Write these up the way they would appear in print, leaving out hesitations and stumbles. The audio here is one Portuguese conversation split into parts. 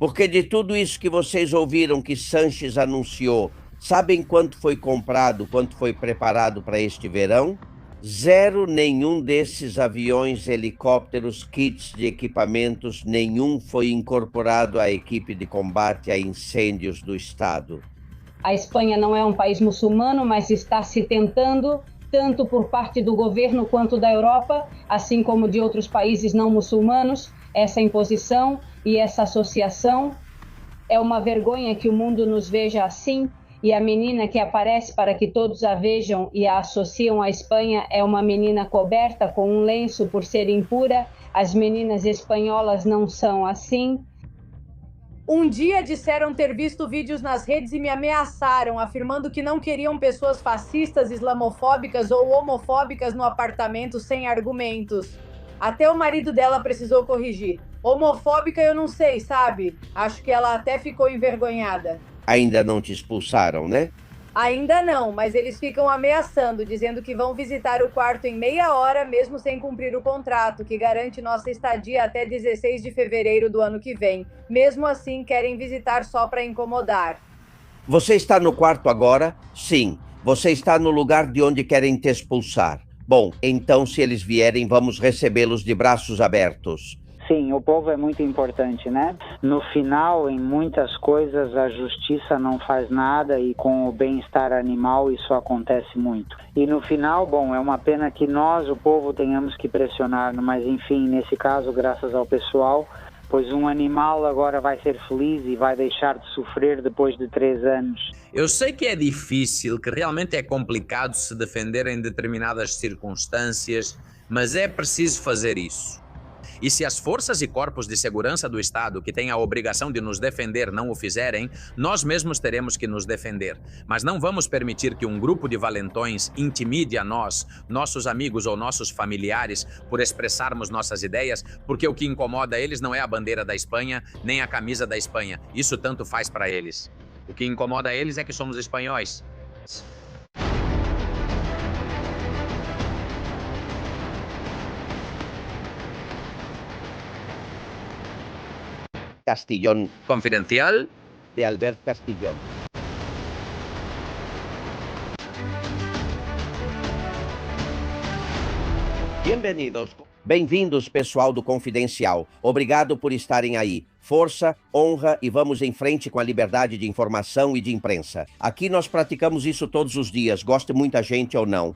Porque de tudo isso que vocês ouviram que Sanches anunciou, sabem quanto foi comprado, quanto foi preparado para este verão? Zero, nenhum desses aviões, helicópteros, kits de equipamentos, nenhum foi incorporado à equipe de combate a incêndios do Estado. A Espanha não é um país muçulmano, mas está se tentando, tanto por parte do governo quanto da Europa, assim como de outros países não muçulmanos, essa imposição e essa associação. É uma vergonha que o mundo nos veja assim, e a menina que aparece para que todos a vejam e a associam à Espanha é uma menina coberta com um lenço por ser impura. As meninas espanholas não são assim. Um dia disseram ter visto vídeos nas redes e me ameaçaram, afirmando que não queriam pessoas fascistas, islamofóbicas ou homofóbicas no apartamento sem argumentos. Até o marido dela precisou corrigir. Homofóbica eu não sei, sabe? Acho que ela até ficou envergonhada. Ainda não te expulsaram, né? Ainda não, mas eles ficam ameaçando, dizendo que vão visitar o quarto em meia hora, mesmo sem cumprir o contrato, que garante nossa estadia até 16 de fevereiro do ano que vem. Mesmo assim, querem visitar só para incomodar. Você está no quarto agora? Sim. Você está no lugar de onde querem te expulsar. Bom, então se eles vierem, vamos recebê-los de braços abertos. Sim, o povo é muito importante, né? No final, em muitas coisas, a justiça não faz nada e com o bem-estar animal isso acontece muito. E no final, bom, é uma pena que nós, o povo, tenhamos que pressionar, mas enfim, nesse caso, graças ao pessoal, pois um animal agora vai ser feliz e vai deixar de sofrer depois de 3 anos. Eu sei que é difícil, que realmente é complicado se defender em determinadas circunstâncias, mas é preciso fazer isso. E se as forças e corpos de segurança do Estado, que têm a obrigação de nos defender, não o fizerem, nós mesmos teremos que nos defender. Mas não vamos permitir que um grupo de valentões intimide a nós, nossos amigos ou nossos familiares, por expressarmos nossas ideias, porque o que incomoda eles não é a bandeira da Espanha, nem a camisa da Espanha. Isso tanto faz para eles. O que incomoda eles é que somos espanhóis. Castillón. Confidencial De Albert Castillón. Bem-vindos, pessoal do Confidencial. Obrigado por estarem aí. Força, honra e vamos em frente com a liberdade de informação e de imprensa. Aqui nós praticamos isso todos os dias, goste muita gente ou não.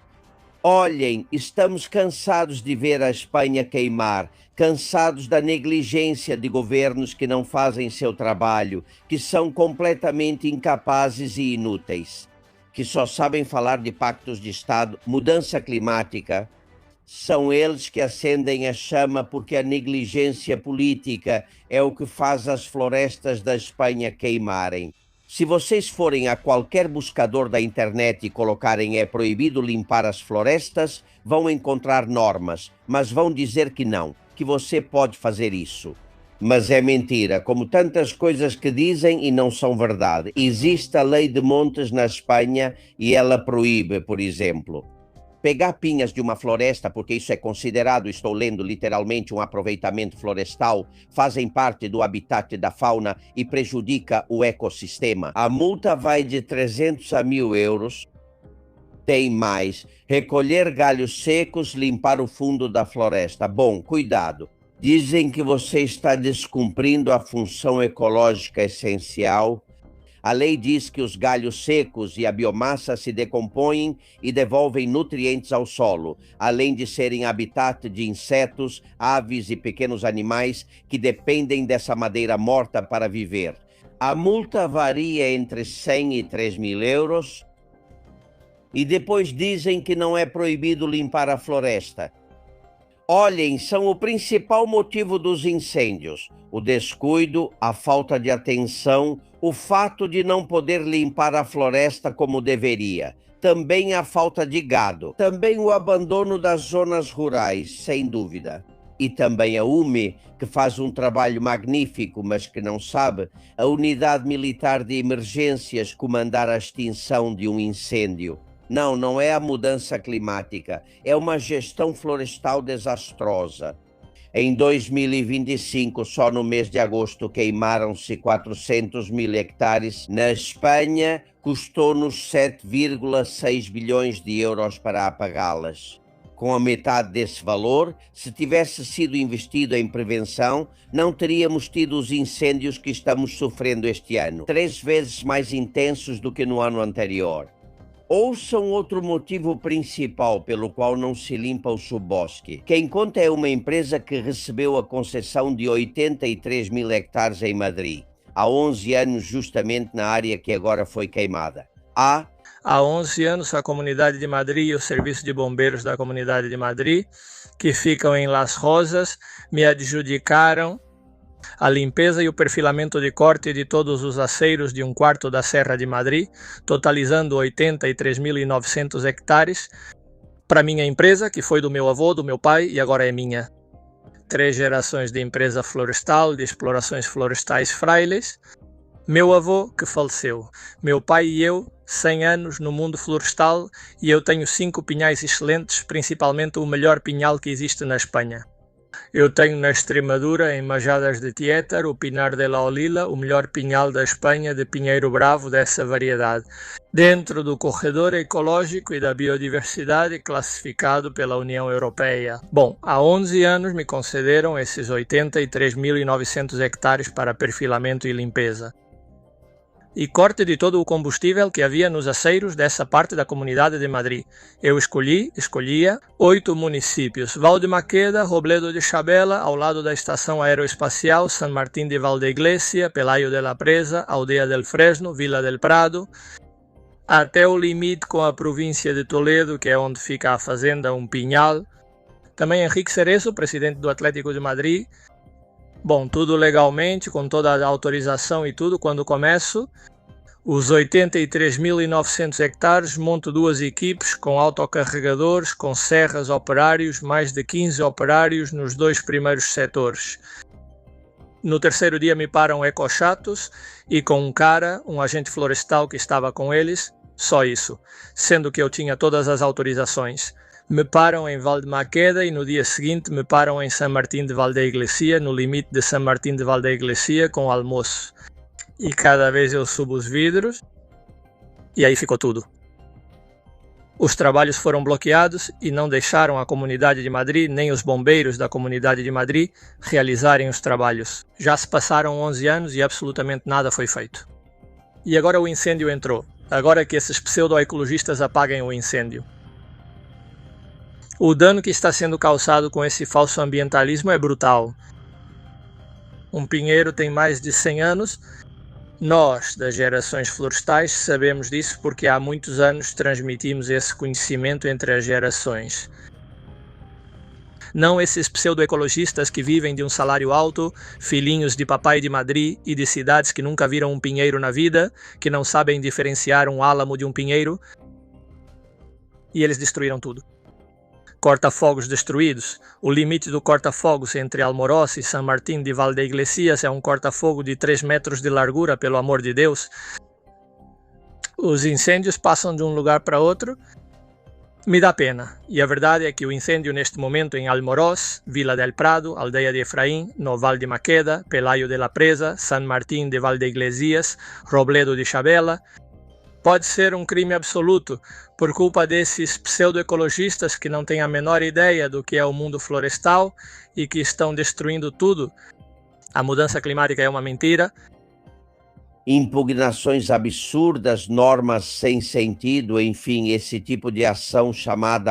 Olhem, estamos cansados de ver a Espanha queimar, cansados da negligência de governos que não fazem seu trabalho, que são completamente incapazes e inúteis, que só sabem falar de pactos de Estado, mudança climática. São eles que acendem a chama porque a negligência política é o que faz as florestas da Espanha queimarem. Se vocês forem a qualquer buscador da internet e colocarem "é proibido limpar as florestas", vão encontrar normas, mas vão dizer que não, que você pode fazer isso. Mas é mentira, como tantas coisas que dizem e não são verdade. Existe a lei de montes na Espanha e ela proíbe, por exemplo, pegar pinhas de uma floresta, porque isso é considerado, estou lendo literalmente, um aproveitamento florestal, fazem parte do habitat da fauna e prejudica o ecossistema. A multa vai de 300 a 1.000 euros. Tem mais. Recolher galhos secos, limpar o fundo da floresta. Bom, cuidado. Dizem que você está descumprindo a função ecológica essencial. A lei diz que os galhos secos e a biomassa se decompõem e devolvem nutrientes ao solo, além de serem habitat de insetos, aves e pequenos animais que dependem dessa madeira morta para viver. A multa varia entre 100 e 3.000 euros. E depois dizem que não é proibido limpar a floresta. Olhem, são o principal motivo dos incêndios: o descuido, a falta de atenção, o fato de não poder limpar a floresta como deveria, também a falta de gado, também o abandono das zonas rurais, sem dúvida. E também a UME, que faz um trabalho magnífico, mas que não sabe, a Unidade Militar de Emergências, comandar a extinção de um incêndio. Não é a mudança climática, é uma gestão florestal desastrosa. Em 2025, só no mês de agosto, queimaram-se 400 mil hectares. Na Espanha, custou-nos 7,6 bilhões de euros para apagá-las. Com a metade desse valor, se tivesse sido investido em prevenção, não teríamos tido os incêndios que estamos sofrendo este ano, 3 vezes mais intensos do que no ano anterior. Ouçam outro motivo principal pelo qual não se limpa o subbosque. Quem conta é uma empresa que recebeu a concessão de 83 mil hectares em Madrid, há 11 anos justamente na área que agora foi queimada. Há 11 anos, a Comunidade de Madrid e o Serviço de Bombeiros da Comunidade de Madrid, que ficam em Las Rosas, me adjudicaram a limpeza e o perfilamento de corte de todos os aceiros de 1/4 da Serra de Madrid, totalizando 83.900 hectares, para minha empresa, que foi do meu avô, do meu pai e agora é minha. 3 gerações de empresa florestal, de explorações florestais Frailes. Meu avô, que faleceu. Meu pai e eu, 100 anos no mundo florestal, e eu tenho 5 pinhais excelentes, principalmente o melhor pinhal que existe na Espanha. Eu tenho na Extremadura, em Majadas de Tiétar, o Pinar de la Olila, o melhor pinhal da Espanha de pinheiro bravo dessa variedade, dentro do corredor ecológico e da biodiversidade classificado pela União Europeia. Bom, há 11 anos me concederam esses 83.900 hectares para perfilamento e limpeza. E corte de todo o combustível que havia nos aceiros dessa parte da Comunidade de Madrid. Eu escolhia 8 municípios: Valdemaqueda, Robledo de Chabela, ao lado da Estação Aeroespacial, San Martín de Valdeiglesia, Pelayo de la Presa, Aldeia del Fresno, Vila del Prado, até o limite com a província de Toledo, que é onde fica a fazenda Um Pinhal. Também Henrique Cerezo, presidente do Atlético de Madrid. Bom, tudo legalmente, com toda a autorização e tudo. Quando começo, os 83.900 hectares, monto 2 equipes com autocarregadores, com serras, operários, mais de 15 operários nos 2 primeiros setores. No terceiro dia me param ecochatos e com um agente florestal que estava com eles, só isso, sendo que eu tinha todas as autorizações. Me param em Valdemaqueda e no dia seguinte me param em San Martín de Valdeiglesia, no limite de San Martín de Valdeiglesia com almoço. E cada vez eu subo os vidros e aí ficou tudo. Os trabalhos foram bloqueados e não deixaram a Comunidade de Madrid, nem os bombeiros da Comunidade de Madrid, realizarem os trabalhos. Já se passaram 11 anos e absolutamente nada foi feito. E agora o incêndio entrou. Agora que esses pseudo-ecologistas apaguem o incêndio. O dano que está sendo causado com esse falso ambientalismo é brutal. Um pinheiro tem mais de 100 anos. Nós, das gerações florestais, sabemos disso porque há muitos anos transmitimos esse conhecimento entre as gerações. Não esses pseudo-ecologistas que vivem de um salário alto, filhinhos de papai de Madrid e de cidades que nunca viram um pinheiro na vida, que não sabem diferenciar um álamo de um pinheiro. E eles destruíram tudo. Corta-fogos destruídos. O limite do corta-fogos entre Almoroz e San Martín de Valdeiglesia é um corta-fogo de 3 metros de largura, pelo amor de Deus. Os incêndios passam de um lugar para outro. Me dá pena. E a verdade é que o incêndio neste momento em Almoroz, Vila del Prado, Aldeia de Efraín, no Valdemaqueda, Pelayo de la Presa, San Martín de Valdeiglesia, Robledo de Chabela, pode ser um crime absoluto por culpa desses pseudo-ecologistas que não têm a menor ideia do que é o mundo florestal e que estão destruindo tudo. A mudança climática é uma mentira. Impugnações absurdas, normas sem sentido, enfim, esse tipo de ação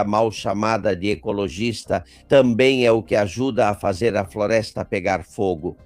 mal chamada de ecologista também é o que ajuda a fazer a floresta pegar fogo.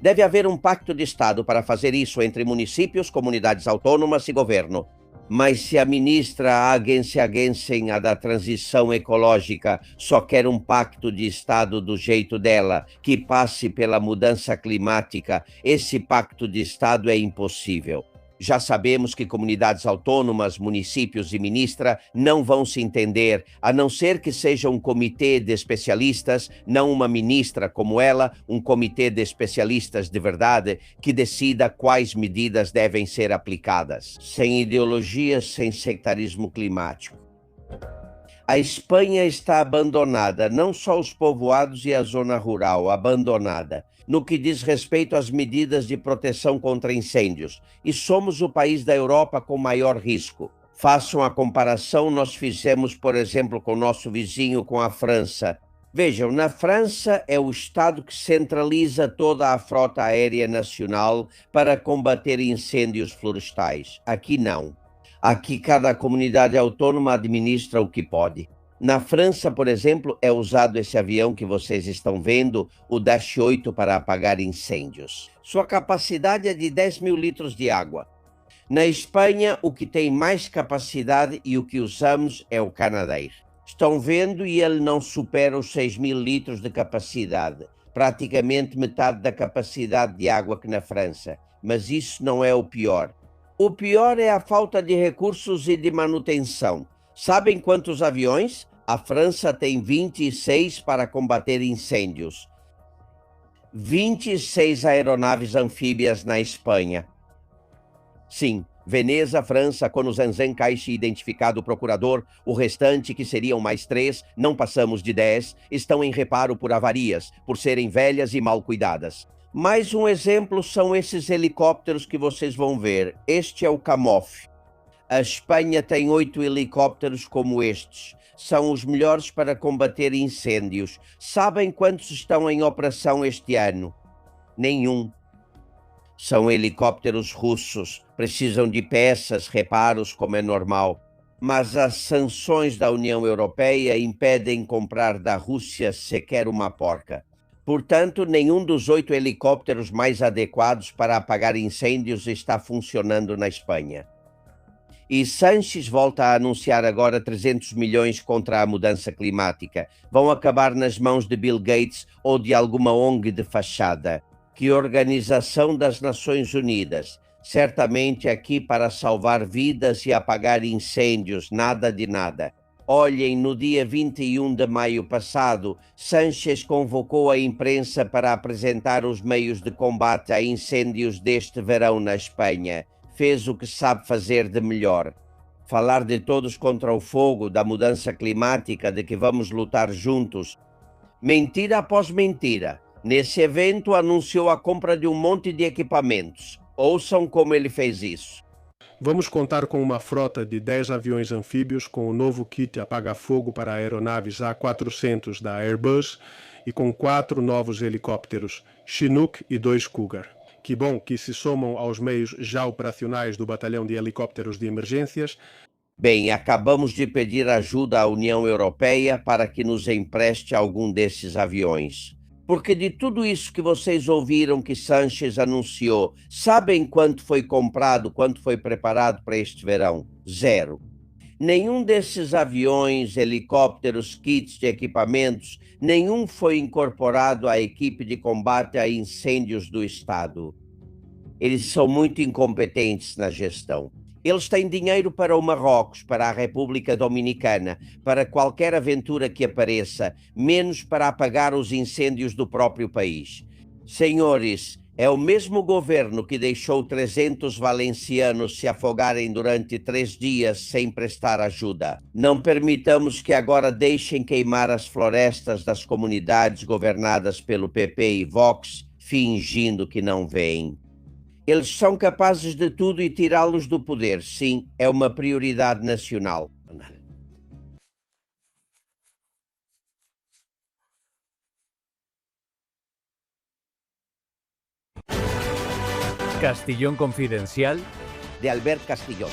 Deve haver um pacto de Estado para fazer isso entre municípios, comunidades autônomas e governo. Mas se a ministra Agência a da Transição Ecológica só quer um pacto de Estado do jeito dela, que passe pela mudança climática, esse pacto de Estado é impossível. Já sabemos que comunidades autônomas, municípios e ministra não vão se entender, a não ser que seja um comitê de especialistas, não uma ministra como ela, um comitê de especialistas de verdade, que decida quais medidas devem ser aplicadas. Sem ideologias, sem sectarismo climático. A Espanha está abandonada, não só os povoados e a zona rural, abandonada, no que diz respeito às medidas de proteção contra incêndios. E somos o país da Europa com maior risco. Façam a comparação, nós fizemos, por exemplo, com o nosso vizinho, com a França. Vejam, na França é o Estado que centraliza toda a frota aérea nacional para combater incêndios florestais. Aqui não. Aqui cada comunidade autônoma administra o que pode. Na França, por exemplo, é usado esse avião que vocês estão vendo, o Dash 8, para apagar incêndios. Sua capacidade é de 10 mil litros de água. Na Espanha, o que tem mais capacidade e o que usamos é o Canadair. Estão vendo, e ele não supera os 6 mil litros de capacidade. Praticamente metade da capacidade de água que na França. Mas isso não é o pior. O pior é a falta de recursos e de manutenção. Sabem quantos aviões? A França tem 26 para combater incêndios. 26 aeronaves anfíbias na Espanha. Sim, Veneza, França, Conozanzan, Caixa identificado o procurador, o restante, que seriam mais 3, não passamos de 10, estão em reparo por avarias, por serem velhas e mal cuidadas. Mais um exemplo são esses helicópteros que vocês vão ver. Este é o Camof. A Espanha tem 8 helicópteros como estes. São os melhores para combater incêndios. Sabem quantos estão em operação este ano? Nenhum. São helicópteros russos. Precisam de peças, reparos, como é normal. Mas as sanções da União Europeia impedem comprar da Rússia sequer uma porca. Portanto, nenhum dos 8 helicópteros mais adequados para apagar incêndios está funcionando na Espanha. E Sánchez volta a anunciar agora 300 milhões contra a mudança climática. Vão acabar nas mãos de Bill Gates ou de alguma ONG de fachada. Que Organização das Nações Unidas. Certamente aqui para salvar vidas e apagar incêndios, nada de nada. Olhem, no dia 21 de maio passado, Sánchez convocou a imprensa para apresentar os meios de combate a incêndios deste verão na Espanha. Fez o que sabe fazer de melhor. Falar de todos contra o fogo, da mudança climática, de que vamos lutar juntos. Mentira após mentira. Nesse evento anunciou a compra de um monte de equipamentos. Ouçam como ele fez isso. Vamos contar com uma frota de 10 aviões anfíbios com o novo kit apaga-fogo para aeronaves A400 da Airbus e com 4 novos helicópteros, Chinook e 2 Cougar. Que bom que se somam aos meios já operacionais do Batalhão de Helicópteros de Emergências. Bem, acabamos de pedir ajuda à União Europeia para que nos empreste algum desses aviões. Porque de tudo isso que vocês ouviram que Sánchez anunciou, sabem quanto foi comprado, quanto foi preparado para este verão? 0. Nenhum desses aviões, helicópteros, kits de equipamentos, nenhum foi incorporado à equipe de combate a incêndios do Estado. Eles são muito incompetentes na gestão. Eles têm dinheiro para o Marrocos, para a República Dominicana, para qualquer aventura que apareça, menos para apagar os incêndios do próprio país. Senhores, é o mesmo governo que deixou 300 valencianos se afogarem durante 3 dias sem prestar ajuda. Não permitamos que agora deixem queimar as florestas das comunidades governadas pelo PP e Vox, fingindo que não veem. Eles são capazes de tudo e tirá-los do poder. Sim, é uma prioridade nacional. Castillón Confidencial, de Albert Castillón.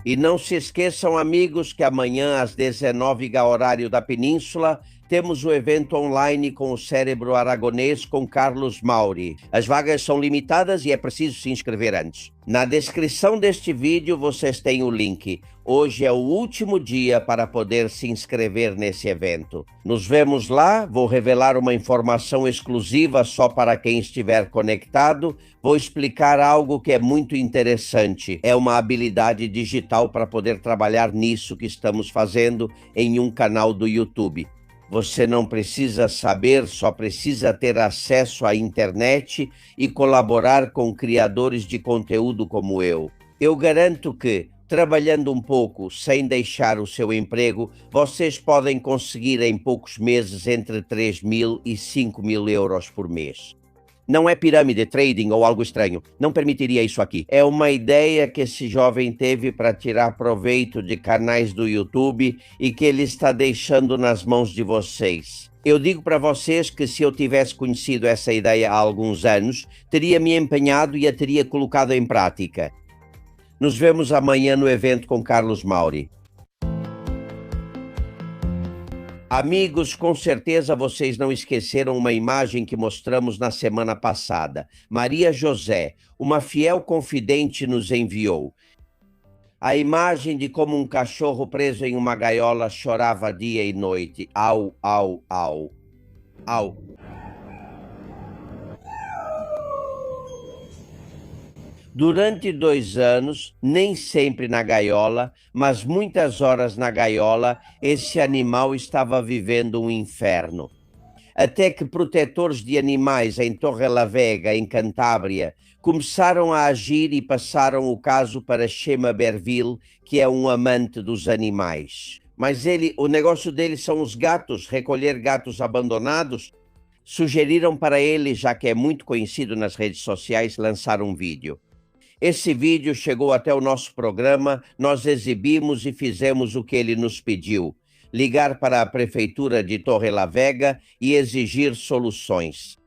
E não se esqueçam, amigos, que amanhã às 19h, horário da Península, temos o evento online com o Cérebro Aragonês com Carlos Mauri. As vagas são limitadas e é preciso se inscrever antes. Na descrição deste vídeo vocês têm o link. Hoje é o último dia para poder se inscrever nesse evento. Nos vemos lá, vou revelar uma informação exclusiva só para quem estiver conectado. Vou explicar algo que é muito interessante. É uma habilidade digital para poder trabalhar nisso que estamos fazendo em um canal do YouTube. Você não precisa saber, só precisa ter acesso à internet e colaborar com criadores de conteúdo como eu. Eu garanto que Trabalhando um pouco, sem deixar o seu emprego, vocês podem conseguir em poucos meses entre 3.000 e 5.000 euros por mês. Não é pirâmide, trading ou algo estranho. Não permitiria isso aqui. É uma ideia que esse jovem teve para tirar proveito de canais do YouTube e que ele está deixando nas mãos de vocês. Eu digo para vocês que se eu tivesse conhecido essa ideia há alguns anos, teria me empenhado e a teria colocado em prática. Nos vemos amanhã no evento com Carlos Mauri. Amigos, com certeza vocês não esqueceram uma imagem que mostramos na semana passada. Maria José, uma fiel confidente, nos enviou. A imagem de como um cachorro preso em uma gaiola chorava dia e noite. Au, au, au. Au. Durante 2 anos, nem sempre na gaiola, mas muitas horas na gaiola, esse animal estava vivendo um inferno. Até que protetores de animais em Torrelavega, em Cantábria, começaram a agir e passaram o caso para Chema Berville, que é um amante dos animais. Mas o negócio dele são os gatos, recolher gatos abandonados. Sugeriram para ele, já que é muito conhecido nas redes sociais, lançar um vídeo. Esse vídeo chegou até o nosso programa, nós exibimos e fizemos o que ele nos pediu: ligar para a Prefeitura de Torrelavega e exigir soluções.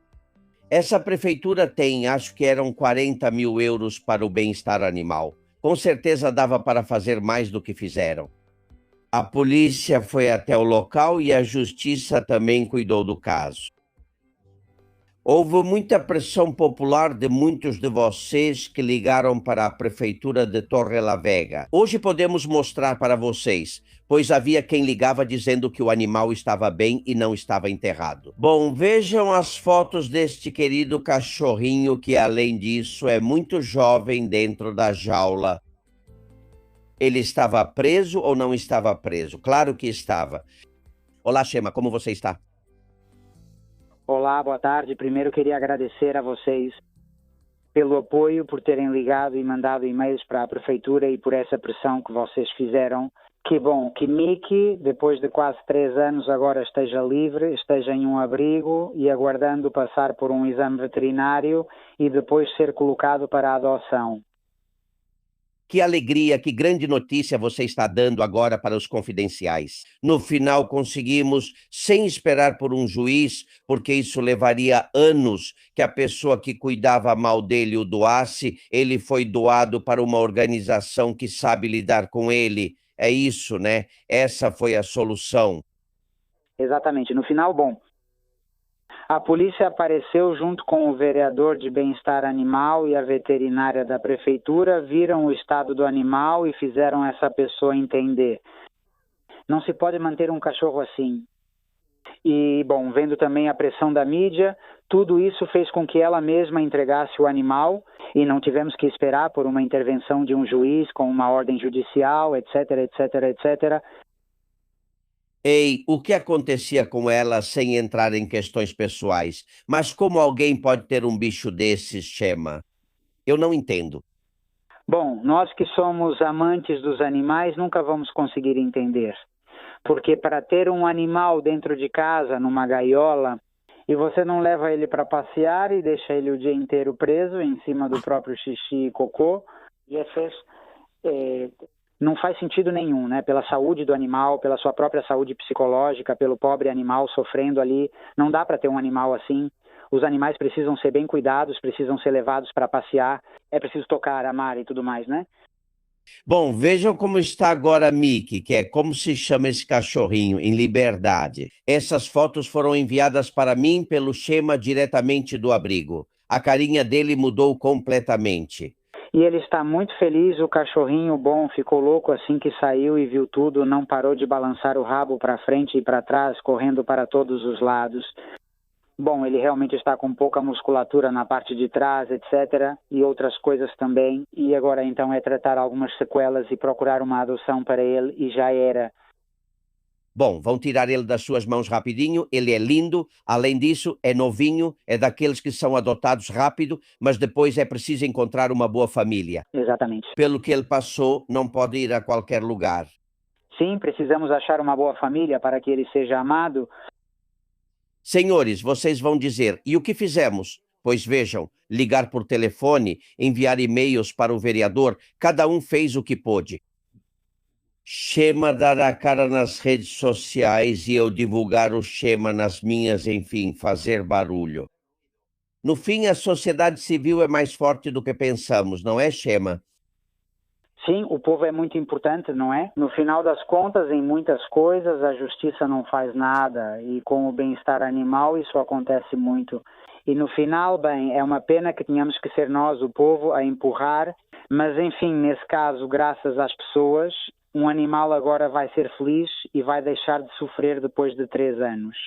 Essa prefeitura tem, acho que eram 40.000 euros para o bem-estar animal. Com certeza dava para fazer mais do que fizeram. A polícia foi até o local e a justiça também cuidou do caso. Houve muita pressão popular de muitos de vocês que ligaram para a Prefeitura de Torrelavega. Hoje podemos mostrar para vocês, pois havia quem ligava dizendo que o animal estava bem e não estava enterrado. Bom, vejam as fotos deste querido cachorrinho que, além disso, é muito jovem dentro da jaula. Ele estava preso ou não estava preso? Claro que estava. Olá, Chema, como você está? Olá, boa tarde. Primeiro queria agradecer a vocês pelo apoio, por terem ligado e mandado e-mails para a Prefeitura e por essa pressão que vocês fizeram. Que bom que Miki, depois de quase 3 anos, agora esteja livre, esteja em um abrigo e aguardando passar por um exame veterinário e depois ser colocado para a adoção. Que alegria, que grande notícia você está dando agora para os confidenciais. No final conseguimos, sem esperar por um juiz, porque isso levaria anos, que a pessoa que cuidava mal dele o doasse, ele foi doado para uma organização que sabe lidar com ele. É isso, né? Essa foi a solução. Exatamente. No final, bom, a polícia apareceu junto com o vereador de bem-estar animal e a veterinária da prefeitura, viram o estado do animal e fizeram essa pessoa entender. Não se pode manter um cachorro assim. E, bom, vendo também a pressão da mídia, tudo isso fez com que ela mesma entregasse o animal e não tivemos que esperar por uma intervenção de um juiz com uma ordem judicial, etc, etc, etc. Ei, o que acontecia com ela sem entrar em questões pessoais? Mas como alguém pode ter um bicho desses, Chema? Eu não entendo. Bom, nós que somos amantes dos animais nunca vamos conseguir entender. Porque para ter um animal dentro de casa, numa gaiola, e você não leva ele para passear e deixa ele o dia inteiro preso em cima do próprio xixi e cocô, não faz sentido nenhum, né? Pela saúde do animal, pela sua própria saúde psicológica, pelo pobre animal sofrendo ali. Não dá para ter um animal assim. Os animais precisam ser bem cuidados, precisam ser levados para passear. É preciso tocar, amar e tudo mais, né? Bom, vejam como está agora Mickey, que é como se chama esse cachorrinho, em liberdade. Essas fotos foram enviadas para mim pelo Chema diretamente do abrigo. A carinha dele mudou completamente. E ele está muito feliz, o cachorrinho bom ficou louco assim que saiu e viu tudo, não parou de balançar o rabo para frente e para trás, correndo para todos os lados. Bom, ele realmente está com pouca musculatura na parte de trás, etc. E outras coisas também. E agora então é tratar algumas sequelas e procurar uma adoção para ele e já era. Bom, vão tirar ele das suas mãos rapidinho, ele é lindo, além disso é novinho, é daqueles que são adotados rápido, mas depois é preciso encontrar uma boa família. Exatamente. Pelo que ele passou, não pode ir a qualquer lugar. Sim, precisamos achar uma boa família para que ele seja amado. Senhores, vocês vão dizer, e o que fizemos? Pois vejam, ligar por telefone, enviar e-mails para o vereador, cada um fez o que pôde. Chema dar a cara nas redes sociais e eu divulgar o Chema nas minhas, enfim, fazer barulho. No fim, a sociedade civil é mais forte do que pensamos, não é, Chema? Sim, o povo é muito importante, não é? No final das contas, em muitas coisas, a justiça não faz nada e com o bem-estar animal isso acontece muito. E no final, bem, é uma pena que tenhamos que ser nós, o povo, a empurrar, mas enfim, nesse caso, graças às pessoas, um animal agora vai ser feliz e vai deixar de sofrer depois de 3 anos.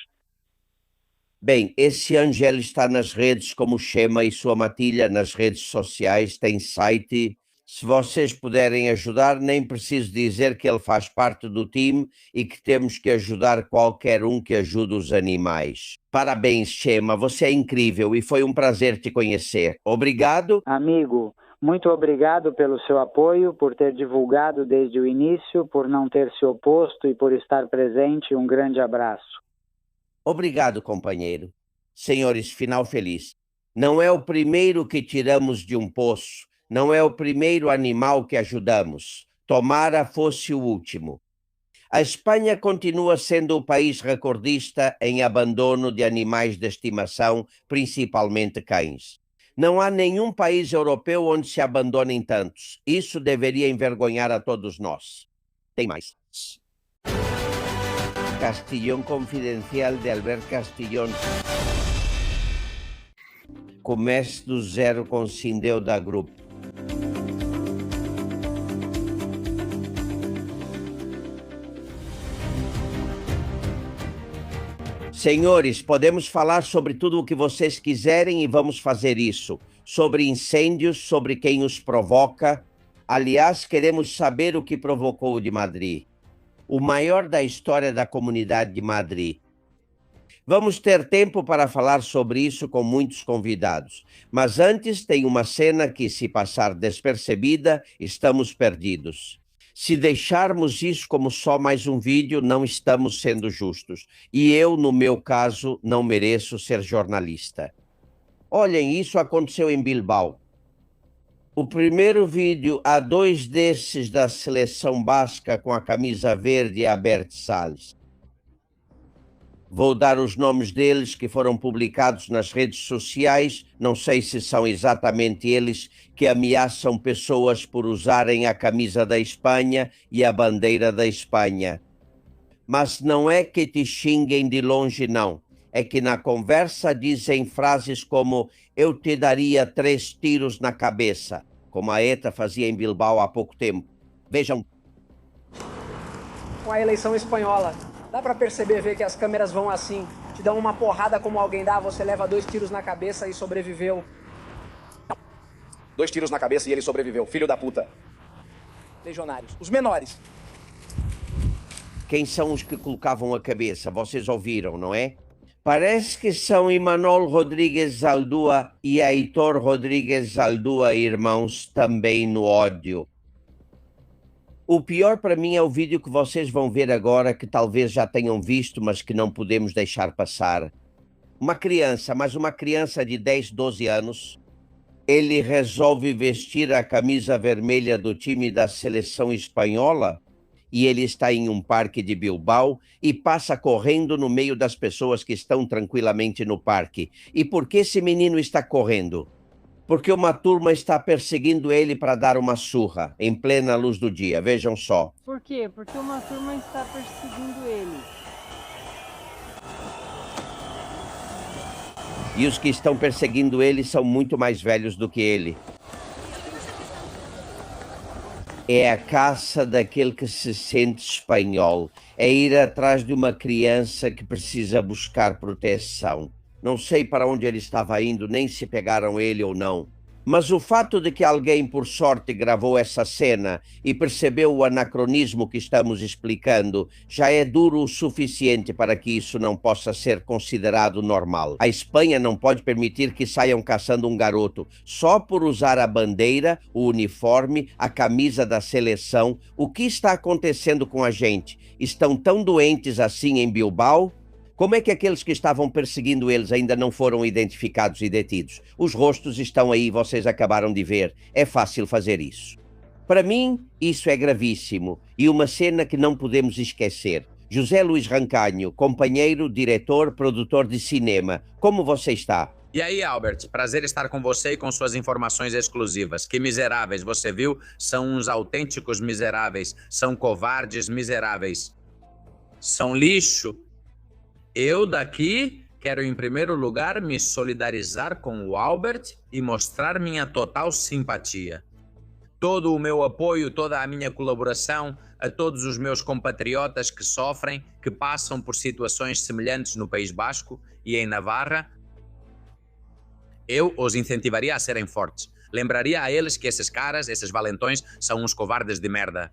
Bem, esse Angelo está nas redes como Chema e sua matilha nas redes sociais, tem site. Se vocês puderem ajudar, nem preciso dizer que ele faz parte do time e que temos que ajudar qualquer um que ajude os animais. Parabéns, Chema, você é incrível e foi um prazer te conhecer. Obrigado. Amigo, muito obrigado pelo seu apoio, por ter divulgado desde o início, por não ter se oposto e por estar presente. Um grande abraço. Obrigado, companheiro. Senhores, final feliz. Não é o primeiro que tiramos de um poço. Não é o primeiro animal que ajudamos. Tomara fosse o último. A Espanha continua sendo o país recordista em abandono de animais de estimação, principalmente cães. Não há nenhum país europeu onde se abandonem tantos. Isso deveria envergonhar a todos nós. Tem mais. Castillón Confidencial de Albert Castillón. Comece do zero com Sindeu da Group. Senhores, podemos falar sobre tudo o que vocês quiserem e vamos fazer isso. Sobre incêndios, sobre quem os provoca. Aliás, queremos saber o que provocou o de Madrid. O maior da história da comunidade de Madrid. Vamos ter tempo para falar sobre isso com muitos convidados. Mas antes tem uma cena que, se passar despercebida, estamos perdidos. Se deixarmos isso como só mais um vídeo, não estamos sendo justos. E eu, no meu caso, não mereço ser jornalista. Olhem, isso aconteceu em Bilbao. O primeiro vídeo, há 2 desses da seleção basca com a camisa verde, é Bert Salles. Vou dar os nomes deles que foram publicados nas redes sociais. Não sei se são exatamente eles que ameaçam pessoas por usarem a camisa da Espanha e a bandeira da Espanha. Mas não é que te xinguem de longe, não. É que na conversa dizem frases como "eu te daria 3 tiros na cabeça", como a ETA fazia em Bilbao há pouco tempo. Vejam. Com a eleição espanhola, dá pra perceber, ver que as câmeras vão assim. Te dão uma porrada como alguém dá, você leva 2 tiros na cabeça e sobreviveu. 2 tiros na cabeça e ele sobreviveu. Filho da puta. Legionários. Os menores. Quem são os que colocavam a cabeça? Vocês ouviram, não é? Parece que são Imanol Rodrigues Zaldúa e Aitor Rodrigues Zaldúa, irmãos, também no ódio. O pior para mim é o vídeo que vocês vão ver agora, que talvez já tenham visto, mas que não podemos deixar passar. Uma criança, mas uma criança de 10, 12 anos, ele resolve vestir a camisa vermelha do time da seleção espanhola e ele está em um parque de Bilbao e passa correndo no meio das pessoas que estão tranquilamente no parque. E por que esse menino está correndo? Porque uma turma está perseguindo ele para dar uma surra, em plena luz do dia. Vejam só. Por quê? Porque uma turma está perseguindo ele. E os que estão perseguindo ele são muito mais velhos do que ele. É a caça daquele que se sente espanhol. É ir atrás de uma criança que precisa buscar proteção. Não sei para onde ele estava indo, nem se pegaram ele ou não. Mas o fato de que alguém, por sorte, gravou essa cena e percebeu o anacronismo que estamos explicando, já é duro o suficiente para que isso não possa ser considerado normal. A Espanha não pode permitir que saiam caçando um garoto só por usar a bandeira, o uniforme, a camisa da seleção. O que está acontecendo com a gente? Estão tão doentes assim em Bilbao? Como é que aqueles que estavam perseguindo eles ainda não foram identificados e detidos? Os rostos estão aí, vocês acabaram de ver. É fácil fazer isso. Para mim, isso é gravíssimo e uma cena que não podemos esquecer. José Luís Rancanho, companheiro, diretor, produtor de cinema. Como você está? E aí, Albert, prazer estar com você e com suas informações exclusivas. Que miseráveis, você viu? São uns autênticos miseráveis. São covardes miseráveis. São lixo. Eu daqui quero, em primeiro lugar, me solidarizar com o Albert e mostrar minha total simpatia. Todo o meu apoio, toda a minha colaboração a todos os meus compatriotas que sofrem, que passam por situações semelhantes no País Basco e em Navarra. Eu os incentivaria a serem fortes. Lembraria a eles que esses caras, esses valentões, são uns covardes de merda.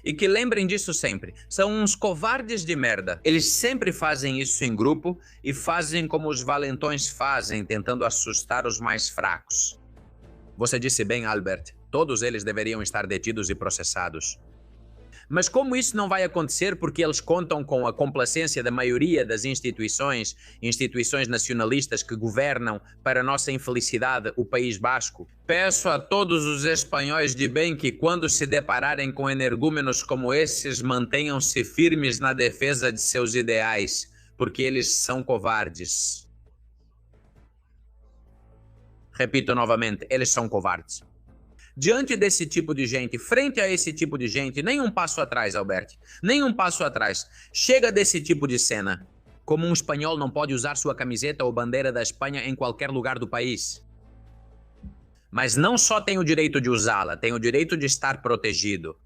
E que lembrem disso sempre. São uns covardes de merda. Eles sempre fazem isso em grupo e fazem como os valentões fazem, tentando assustar os mais fracos. Você disse bem, Albert. Todos eles deveriam estar detidos e processados. Mas como isso não vai acontecer porque eles contam com a complacência da maioria das instituições nacionalistas que governam, para nossa infelicidade, o País Basco, peço a todos os espanhóis de bem que, quando se depararem com energúmenos como esses, mantenham-se firmes na defesa de seus ideais, porque eles são covardes. Repito novamente, eles são covardes. Diante desse tipo de gente, frente a esse tipo de gente, nem um passo atrás, Albert. Nem um passo atrás. Chega desse tipo de cena. Como um espanhol não pode usar sua camiseta ou bandeira da Espanha em qualquer lugar do país. Mas não só tem o direito de usá-la, tem o direito de estar protegido.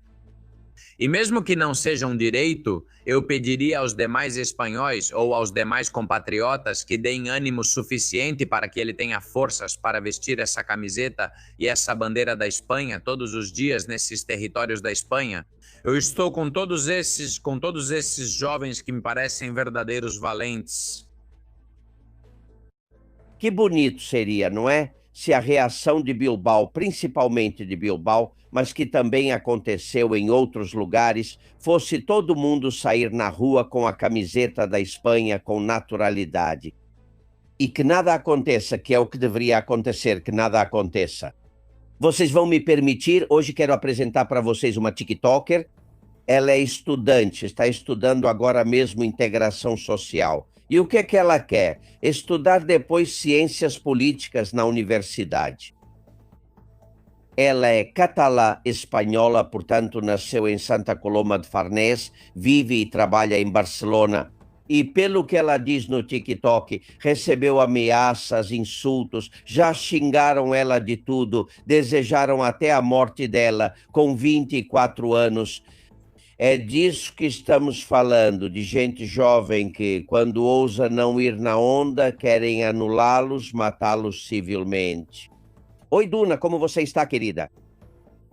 E mesmo que não seja um direito, eu pediria aos demais espanhóis ou aos demais compatriotas que deem ânimo suficiente para que ele tenha forças para vestir essa camiseta e essa bandeira da Espanha todos os dias nesses territórios da Espanha. Eu estou com todos esses jovens que me parecem verdadeiros valentes. Que bonito seria, não é? Se a reação de Bilbao, principalmente de Bilbao, mas que também aconteceu em outros lugares, fosse todo mundo sair na rua com a camiseta da Espanha com naturalidade. E que nada aconteça, que é o que deveria acontecer, que nada aconteça. Vocês vão me permitir, hoje quero apresentar para vocês uma TikToker. Ela é estudante, está estudando agora mesmo integração social. E o que é que ela quer? Estudar depois ciências políticas na universidade. Ela é catalã-espanhola, portanto nasceu em Santa Coloma de Farnés, vive e trabalha em Barcelona. E pelo que ela diz no TikTok, recebeu ameaças, insultos, já xingaram ela de tudo, desejaram até a morte dela com 24 anos. É disso que estamos falando, de gente jovem que, quando ousa não ir na onda, querem anulá-los, matá-los civilmente. Oi, Duna, como você está, querida?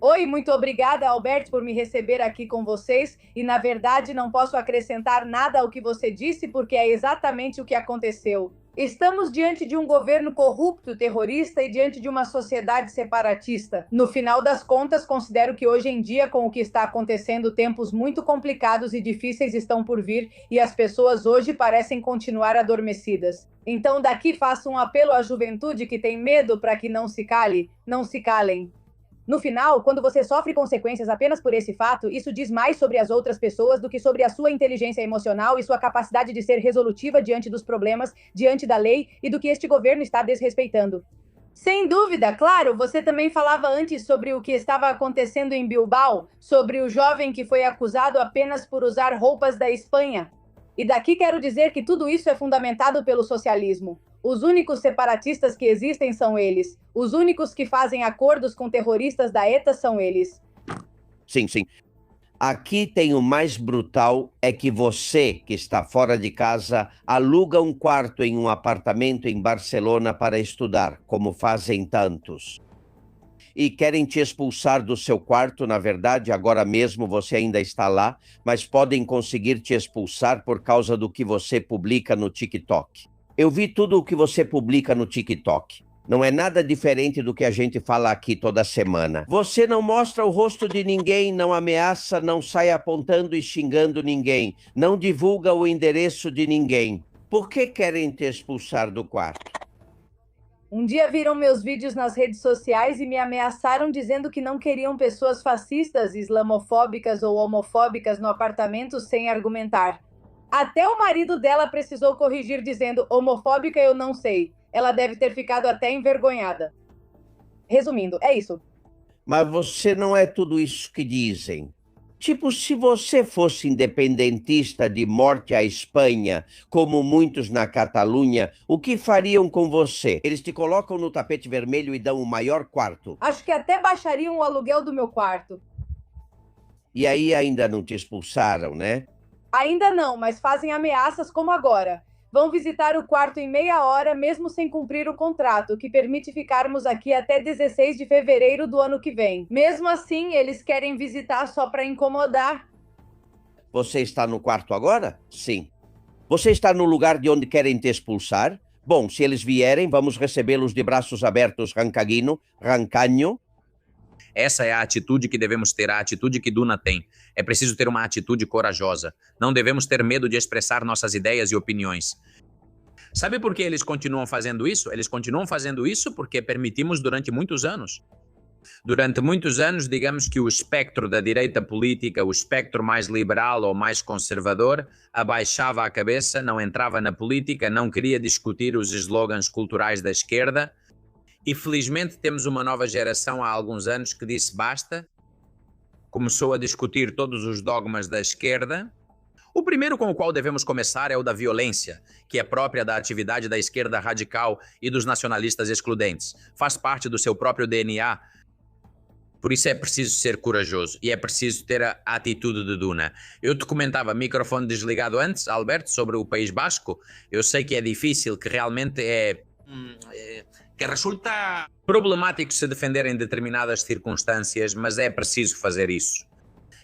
Oi, muito obrigada, Albert, por me receber aqui com vocês. E, na verdade, não posso acrescentar nada ao que você disse, porque é exatamente o que aconteceu. Estamos diante de um governo corrupto, terrorista e diante de uma sociedade separatista. No final das contas, considero que hoje em dia, com o que está acontecendo, tempos muito complicados e difíceis estão por vir e as pessoas hoje parecem continuar adormecidas. Então, daqui faço um apelo à juventude que tem medo para que não se calem. No final, quando você sofre consequências apenas por esse fato, isso diz mais sobre as outras pessoas do que sobre a sua inteligência emocional e sua capacidade de ser resolutiva diante dos problemas, diante da lei e do que este governo está desrespeitando. Sem dúvida, claro, você também falava antes sobre o que estava acontecendo em Bilbao, sobre o jovem que foi acusado apenas por usar roupas da Espanha. E daqui quero dizer que tudo isso é fundamentado pelo socialismo. Os únicos separatistas que existem são eles. Os únicos que fazem acordos com terroristas da ETA são eles. Sim, sim. Aqui tem o mais brutal, é que você, que está fora de casa, aluga um quarto em um apartamento em Barcelona para estudar, como fazem tantos. E querem te expulsar do seu quarto, na verdade, agora mesmo você ainda está lá, mas podem conseguir te expulsar por causa do que você publica no TikTok. Eu vi tudo o que você publica no TikTok. Não é nada diferente do que a gente fala aqui toda semana. Você não mostra o rosto de ninguém, não ameaça, não sai apontando e xingando ninguém, não divulga o endereço de ninguém. Por que querem te expulsar do quarto? Um dia viram meus vídeos nas redes sociais e me ameaçaram dizendo que não queriam pessoas fascistas, islamofóbicas ou homofóbicas no apartamento sem argumentar. Até o marido dela precisou corrigir dizendo: homofóbica eu não sei. Ela deve ter ficado até envergonhada. Resumindo, é isso. Mas você não é tudo isso que dizem. Tipo, se você fosse independentista de morte à Espanha, como muitos na Catalunha, o que fariam com você? Eles te colocam no tapete vermelho e dão o maior quarto. Acho que até baixariam o aluguel do meu quarto. E aí ainda não te expulsaram, né? Ainda não, mas fazem ameaças como agora. Vão visitar o quarto em meia hora, mesmo sem cumprir o contrato, que permite ficarmos aqui até 16 de fevereiro do ano que vem. Mesmo assim, eles querem visitar só para incomodar. Você está no quarto agora? Sim. Você está no lugar de onde querem te expulsar? Bom, se eles vierem, vamos recebê-los de braços abertos, rancanho. Essa é a atitude que devemos ter, a atitude que Duna tem. É preciso ter uma atitude corajosa. Não devemos ter medo de expressar nossas ideias e opiniões. Sabe por que eles continuam fazendo isso? Eles continuam fazendo isso porque permitimos durante muitos anos. Durante muitos anos, digamos que o espectro da direita política, o espectro mais liberal ou mais conservador, abaixava a cabeça, não entrava na política, não queria discutir os slogans culturais da esquerda. E felizmente temos uma nova geração há alguns anos que disse basta, começou a discutir todos os dogmas da esquerda. O primeiro com o qual devemos começar é o da violência, que é própria da atividade da esquerda radical e dos nacionalistas excludentes. Faz parte do seu próprio DNA. Por isso é preciso ser corajoso e é preciso ter a atitude de Duna. Eu te comentava, microfone desligado antes, Alberto, sobre o País Basco. Eu sei que é difícil, que realmente que resulta problemático se defender em determinadas circunstâncias, mas é preciso fazer isso.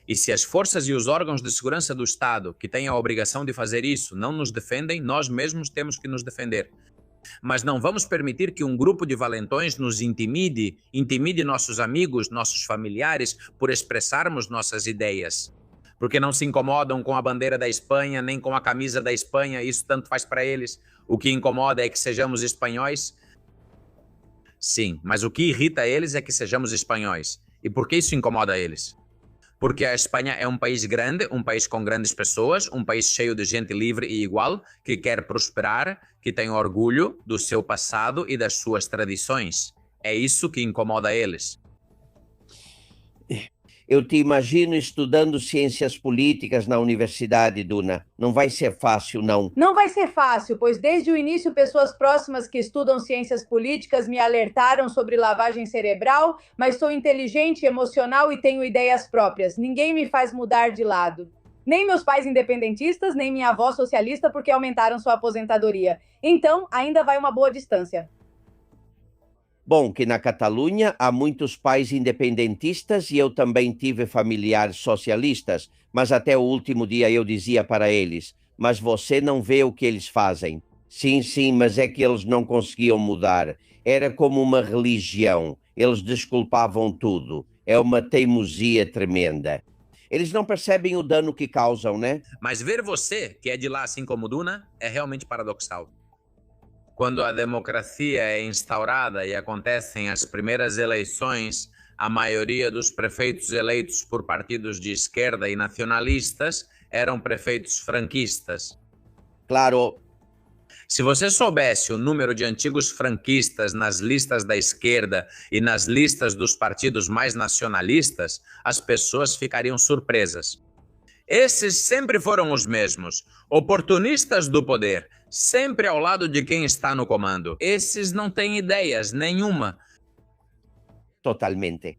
E se as forças e os órgãos de segurança do Estado, que têm a obrigação de fazer isso, não nos defendem, nós mesmos temos que nos defender. Mas não vamos permitir que um grupo de valentões nos intimide nossos amigos, nossos familiares, por expressarmos nossas ideias. Porque não se incomodam com a bandeira da Espanha, nem com a camisa da Espanha, isso tanto faz para eles. O que incomoda é que sejamos espanhóis. Sim, mas o que irrita eles é que sejamos espanhóis. E por que isso incomoda eles? Porque a Espanha é um país grande, um país com grandes pessoas, um país cheio de gente livre e igual, que quer prosperar, que tem orgulho do seu passado e das suas tradições. É isso que incomoda eles. Eu te imagino estudando ciências políticas na universidade, Duna. Não vai ser fácil, não. Não vai ser fácil, pois desde o início pessoas próximas que estudam ciências políticas me alertaram sobre lavagem cerebral, mas sou inteligente, emocional e tenho ideias próprias. Ninguém me faz mudar de lado. Nem meus pais independentistas, nem minha avó socialista porque aumentaram sua aposentadoria. Então, ainda vai uma boa distância. Bom, que na Catalunha há muitos pais independentistas e eu também tive familiares socialistas, mas até o último dia eu dizia para eles, mas você não vê o que eles fazem. Sim, mas é que eles não conseguiam mudar. Era como uma religião. Eles desculpavam tudo. É uma teimosia tremenda. Eles não percebem o dano que causam, né? Mas ver você, que é de lá assim como Duna, é realmente paradoxal. Quando a democracia é instaurada e acontecem as primeiras eleições, a maioria dos prefeitos eleitos por partidos de esquerda e nacionalistas eram prefeitos franquistas. Claro. Se você soubesse o número de antigos franquistas nas listas da esquerda e nas listas dos partidos mais nacionalistas, as pessoas ficariam surpresas. Esses sempre foram os mesmos, oportunistas do poder, sempre ao lado de quem está no comando. Esses não têm ideias nenhuma. Totalmente.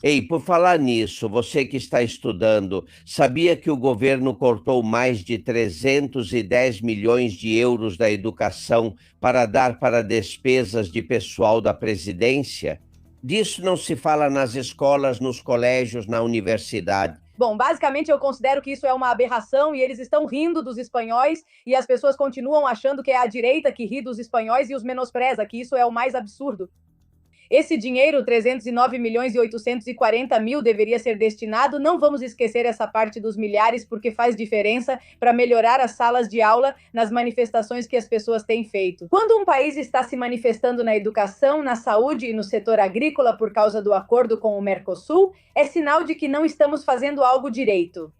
Ei, por falar nisso, você que está estudando, sabia que o governo cortou mais de 310 milhões de euros da educação para dar para despesas de pessoal da presidência? Disso não se fala nas escolas, nos colégios, na universidade. Bom, basicamente eu considero que isso é uma aberração e eles estão rindo dos espanhóis e as pessoas continuam achando que é a direita que ri dos espanhóis e os menospreza, que isso é o mais absurdo. Esse dinheiro, 309 milhões e 840 mil, deveria ser destinado. Não vamos esquecer essa parte dos milhares, porque faz diferença para melhorar as salas de aula nas manifestações que as pessoas têm feito. Quando um país está se manifestando na educação, na saúde e no setor agrícola por causa do acordo com o Mercosul, é sinal de que não estamos fazendo algo direito.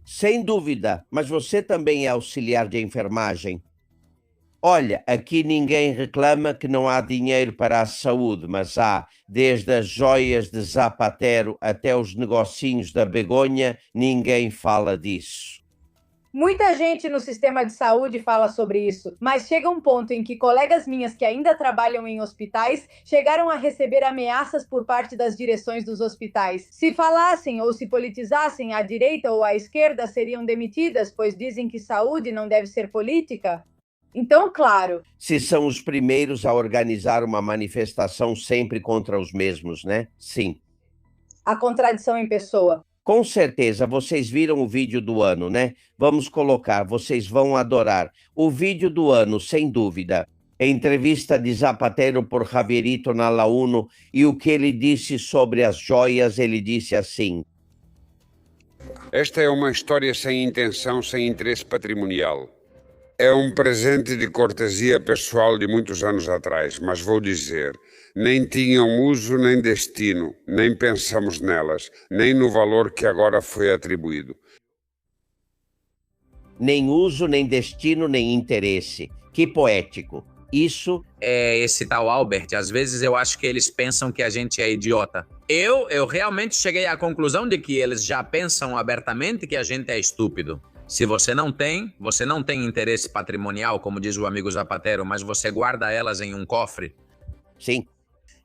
Sem dúvida, mas você também é auxiliar de enfermagem. Olha, aqui ninguém reclama que não há dinheiro para a saúde, mas há, desde as joias de Zapatero até os negocinhos da Begonha, ninguém fala disso. Muita gente no sistema de saúde fala sobre isso, mas chega um ponto em que colegas minhas que ainda trabalham em hospitais chegaram a receber ameaças por parte das direções dos hospitais. Se falassem ou se politizassem, a direita ou a esquerda seriam demitidas, pois dizem que saúde não deve ser política. Então, claro. Se são os primeiros a organizar uma manifestação sempre contra os mesmos, né? Sim. A contradição em pessoa. Com certeza, vocês viram o vídeo do ano, né? Vamos colocar, vocês vão adorar. O vídeo do ano, sem dúvida. A entrevista de Zapatero por Javierito na La Uno e o que ele disse sobre as joias, ele disse assim: esta é uma história sem intenção, sem interesse patrimonial. É um presente de cortesia pessoal de muitos anos atrás, mas vou dizer, nem tinham uso nem destino, nem pensamos nelas, nem no valor que agora foi atribuído. Nem uso, nem destino, nem interesse. Que poético. Isso é esse tal Albert. Às vezes eu acho que eles pensam que a gente é idiota. Eu realmente cheguei à conclusão de que eles já pensam abertamente que a gente é estúpido. Se você não tem interesse patrimonial, como diz o amigo Zapatero, mas você guarda elas em um cofre. Sim.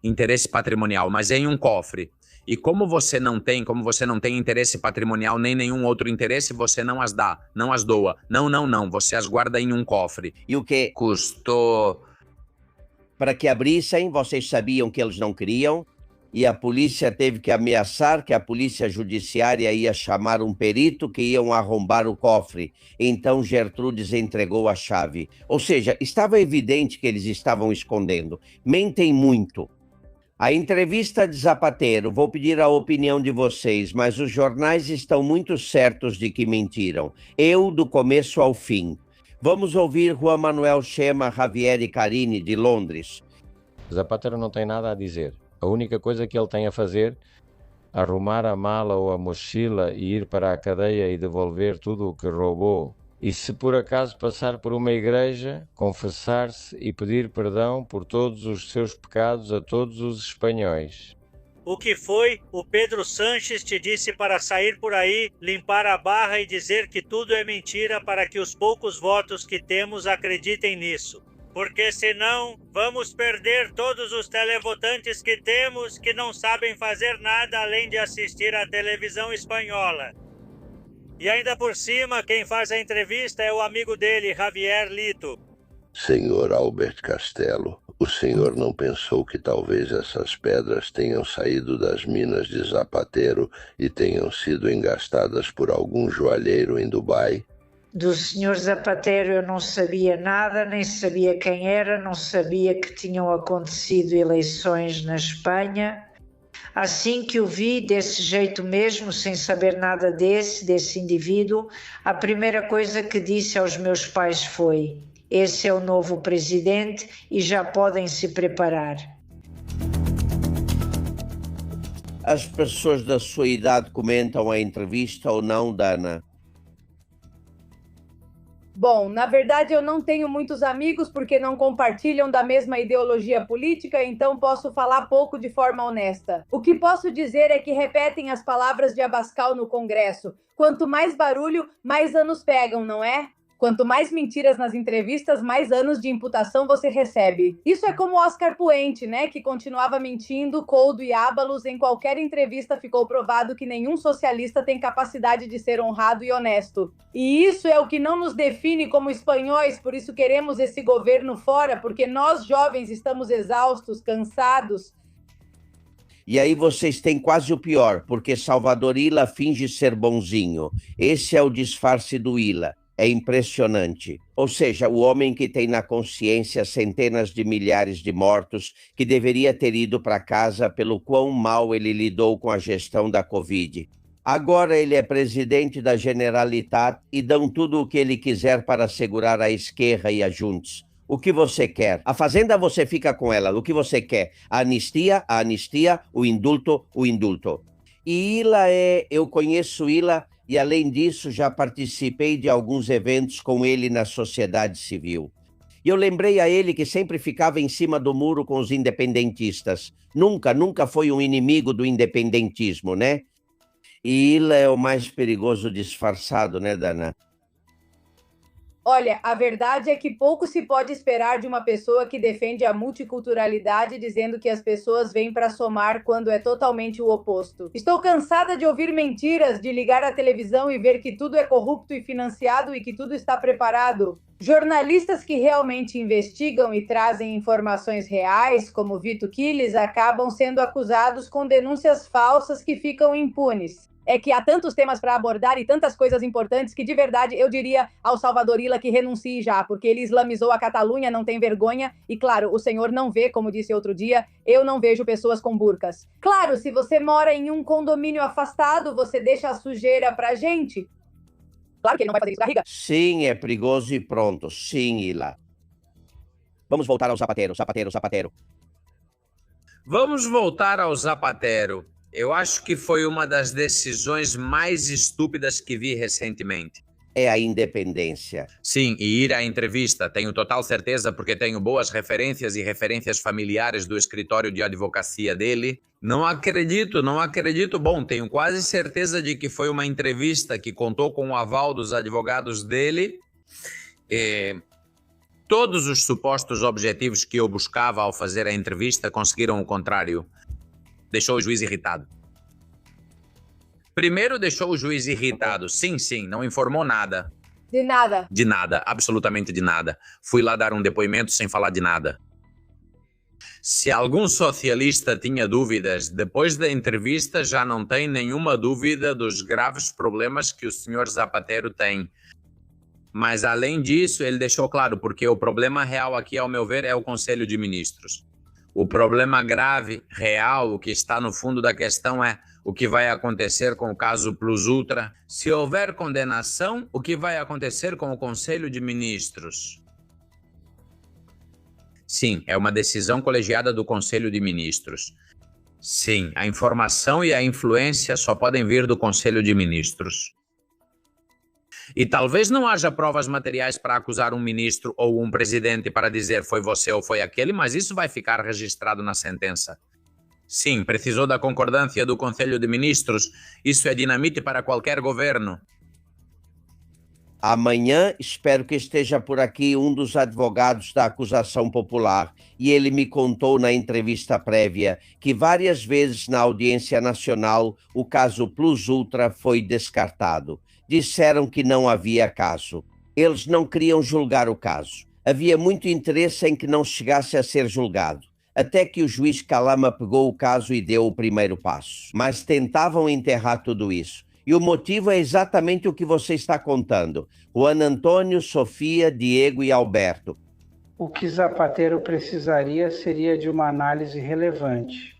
Interesse patrimonial, mas em um cofre. E como você não tem interesse patrimonial nem nenhum outro interesse, você não as dá, não as doa. Não, você as guarda em um cofre. E o que custou? Para que abrissem, vocês sabiam que eles não queriam, e a polícia teve que ameaçar que a polícia judiciária ia chamar um perito que iam arrombar o cofre. Então Gertrudes entregou a chave. Ou seja, estava evidente que eles estavam escondendo. Mentem muito. A entrevista de Zapatero, vou pedir a opinião de vocês, mas os jornais estão muito certos de que mentiram. Eu, do começo ao fim. Vamos ouvir Juan Manuel Chema Javier Carini, de Londres. Zapatero não tem nada a dizer. A única coisa que ele tem a fazer, arrumar a mala ou a mochila e ir para a cadeia e devolver tudo o que roubou. E se por acaso passar por uma igreja, confessar-se e pedir perdão por todos os seus pecados a todos os espanhóis. O que foi? O Pedro Sánchez te disse para sair por aí, limpar a barra e dizer que tudo é mentira para que os poucos votos que temos acreditem nisso. Porque senão vamos perder todos os televotantes que temos que não sabem fazer nada além de assistir à televisão espanhola. E ainda por cima, quem faz a entrevista é o amigo dele, Javier Lito. Senhor Albert Castelo, o senhor não pensou que talvez essas pedras tenham saído das minas de Zapatero e tenham sido engastadas por algum joalheiro em Dubai? Do senhor Zapatero eu não sabia nada, nem sabia quem era, não sabia que tinham acontecido eleições na Espanha. Assim que o vi desse jeito mesmo, sem saber nada desse indivíduo, a primeira coisa que disse aos meus pais foi: esse é o novo presidente e já podem se preparar. As pessoas da sua idade comentam a entrevista ou não, Dana? Bom, na verdade eu não tenho muitos amigos porque não compartilham da mesma ideologia política, então posso falar pouco de forma honesta. O que posso dizer é que repetem as palavras de Abascal no Congresso. Quanto mais barulho, mais anos pegam, não é? Quanto mais mentiras nas entrevistas, mais anos de imputação você recebe. Isso é como Oscar Puente, né? Que continuava mentindo, coldo e ábalos. Em qualquer entrevista ficou provado que nenhum socialista tem capacidade de ser honrado e honesto. E isso é o que não nos define como espanhóis, por isso queremos esse governo fora, porque nós jovens estamos exaustos, cansados. E aí vocês têm quase o pior, porque Salvador Illa finge ser bonzinho. Esse é o disfarce do Illa. É impressionante. Ou seja, o homem que tem na consciência centenas de milhares de mortos, que deveria ter ido para casa pelo quão mal ele lidou com a gestão da Covid. Agora ele é presidente da Generalitat e dão tudo o que ele quiser para segurar a Esquerra e a Junts. O que você quer? A Fazenda você fica com ela. O que você quer? A anistia, o indulto, o indulto. E Illa eu conheço Illa e, além disso, já participei de alguns eventos com ele na sociedade civil. E eu lembrei a ele que sempre ficava em cima do muro com os independentistas. Nunca foi um inimigo do independentismo, né? E Illa é o mais perigoso disfarçado, né, Dana? Olha, a verdade é que pouco se pode esperar de uma pessoa que defende a multiculturalidade dizendo que as pessoas vêm para somar quando é totalmente o oposto. Estou cansada de ouvir mentiras, de ligar a televisão e ver que tudo é corrupto e financiado e que tudo está preparado. Jornalistas que realmente investigam e trazem informações reais, como Vito Quiles, acabam sendo acusados com denúncias falsas que ficam impunes. É que há tantos temas para abordar e tantas coisas importantes que, de verdade, eu diria ao Salvador Illa que renuncie já, porque ele islamizou a Catalunha, não tem vergonha, e claro, o senhor não vê, como disse outro dia, eu não vejo pessoas com burcas. Claro, se você mora em um condomínio afastado, você deixa a sujeira pra gente. Claro que ele não vai fazer isso, Garriga. Sim, é perigoso e pronto. Sim, Illa. Vamos voltar ao Zapatero. Vamos voltar ao Zapatero. Eu acho que foi uma das decisões mais estúpidas que vi recentemente. É a independência. Sim, e ir à entrevista, tenho total certeza porque tenho boas referências e referências familiares do escritório de advocacia dele. Não acredito. Bom, tenho quase certeza de que foi uma entrevista que contou com o aval dos advogados dele. Todos os supostos objetivos que eu buscava ao fazer a entrevista conseguiram o contrário. Deixou o juiz irritado. Primeiro deixou o juiz irritado. Sim, não informou nada. De nada. De nada, absolutamente de nada. Fui lá dar um depoimento sem falar de nada. Se algum socialista tinha dúvidas, depois da entrevista já não tem nenhuma dúvida dos graves problemas que o senhor Zapatero tem. Mas além disso, ele deixou claro, porque o problema real aqui, ao meu ver, é o Conselho de Ministros. O problema grave, real, o que está no fundo da questão é o que vai acontecer com o caso Plus Ultra. Se houver condenação, o que vai acontecer com o Conselho de Ministros? Sim, é uma decisão colegiada do Conselho de Ministros. Sim, a informação e a influência só podem vir do Conselho de Ministros. E talvez não haja provas materiais para acusar um ministro ou um presidente para dizer foi você ou foi aquele, mas isso vai ficar registrado na sentença. Sim, precisou da concordância do Conselho de Ministros. Isso é dinamite para qualquer governo. Amanhã espero que esteja por aqui um dos advogados da acusação popular e ele me contou na entrevista prévia que várias vezes na audiência nacional o caso Plus Ultra foi descartado. Disseram que não havia caso. Eles não queriam julgar o caso. Havia muito interesse em que não chegasse a ser julgado. Até que o juiz Calama pegou o caso e deu o primeiro passo. Mas tentavam enterrar tudo isso. E o motivo é exatamente o que você está contando. Juan Antônio, Sofia, Diego e Alberto. O que Zapatero precisaria seria de uma análise relevante.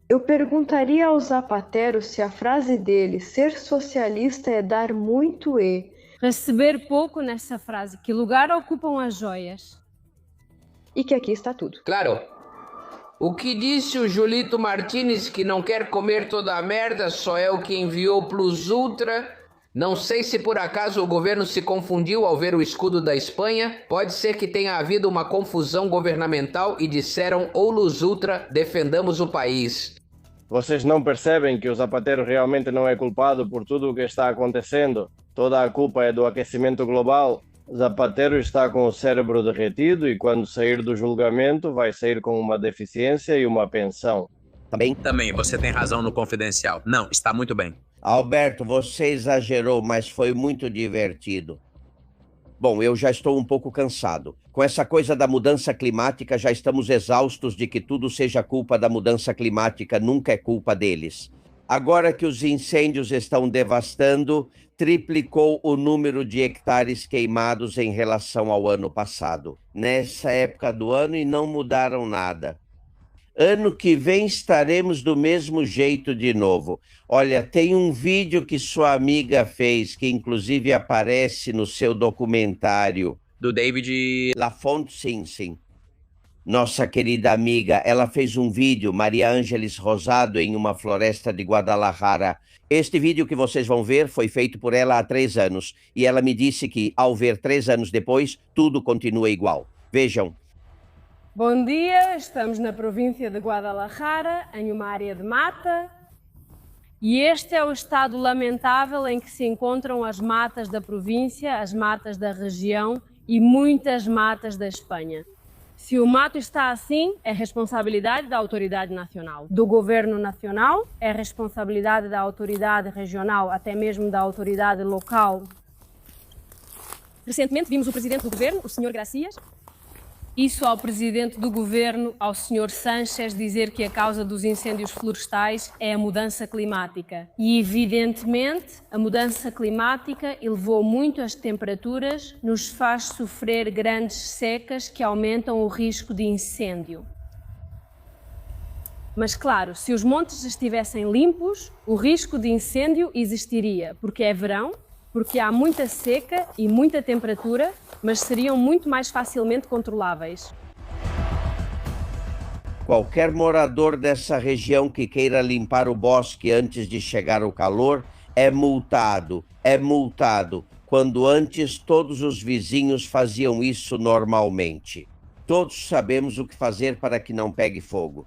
Eu perguntaria ao Zapatero se a frase dele, ser socialista é dar muito e receber pouco nessa frase, que lugar ocupam as joias? E que aqui está tudo. Claro. O que disse o Julito Martínez que não quer comer toda a merda, só é o que enviou Plus Ultra. Não sei se por acaso o governo se confundiu ao ver o escudo da Espanha. Pode ser que tenha havido uma confusão governamental e disseram ou Luz Ultra, defendamos o país. Vocês não percebem que o Zapatero realmente não é culpado por tudo o que está acontecendo? toda a culpa é do aquecimento global. Zapatero está com o cérebro derretido e quando sair do julgamento vai sair com uma deficiência e uma pensão. Também, você tem razão no confidencial. Não, está muito bem. Alberto, você exagerou, mas foi muito divertido. Bom, eu já estou um pouco cansado. Com essa coisa da mudança climática, já estamos exaustos de que tudo seja culpa da mudança climática, nunca é culpa deles. Agora que os incêndios estão devastando, triplicou o número de hectares queimados em relação ao ano passado. Nessa época do ano e não mudaram nada. Ano que vem estaremos do mesmo jeito de novo. Olha, tem um vídeo que sua amiga fez, que inclusive aparece no seu documentário. Do David Lafonte, sim. Nossa querida amiga, ela fez um vídeo, Maria Ângeles Rosado, em uma floresta de Guadalajara. Este vídeo que vocês vão ver foi feito por ela há 3 anos. E ela me disse que, ao ver 3 anos depois, tudo continua igual. Vejam. Bom dia, estamos na província de Guadalajara, em uma área de mata. E este é o estado lamentável em que se encontram as matas da província, as matas da região e muitas matas da Espanha. Se o mato está assim, é responsabilidade da autoridade nacional, do governo nacional, é responsabilidade da autoridade regional, até mesmo da autoridade local. Recentemente vimos o presidente do governo, o Sr. Gracias, isso ao presidente do governo, ao Sr. Sánchez, dizer que a causa dos incêndios florestais é a mudança climática. E, evidentemente, a mudança climática elevou muito as temperaturas, nos faz sofrer grandes secas que aumentam o risco de incêndio. Mas, claro, se os montes estivessem limpos, o risco de incêndio existiria, porque é verão, porque há muita seca e muita temperatura, mas seriam muito mais facilmente controláveis. Qualquer morador dessa região que queira limpar o bosque antes de chegar o calor é multado, quando antes todos os vizinhos faziam isso normalmente. Todos sabemos o que fazer para que não pegue fogo.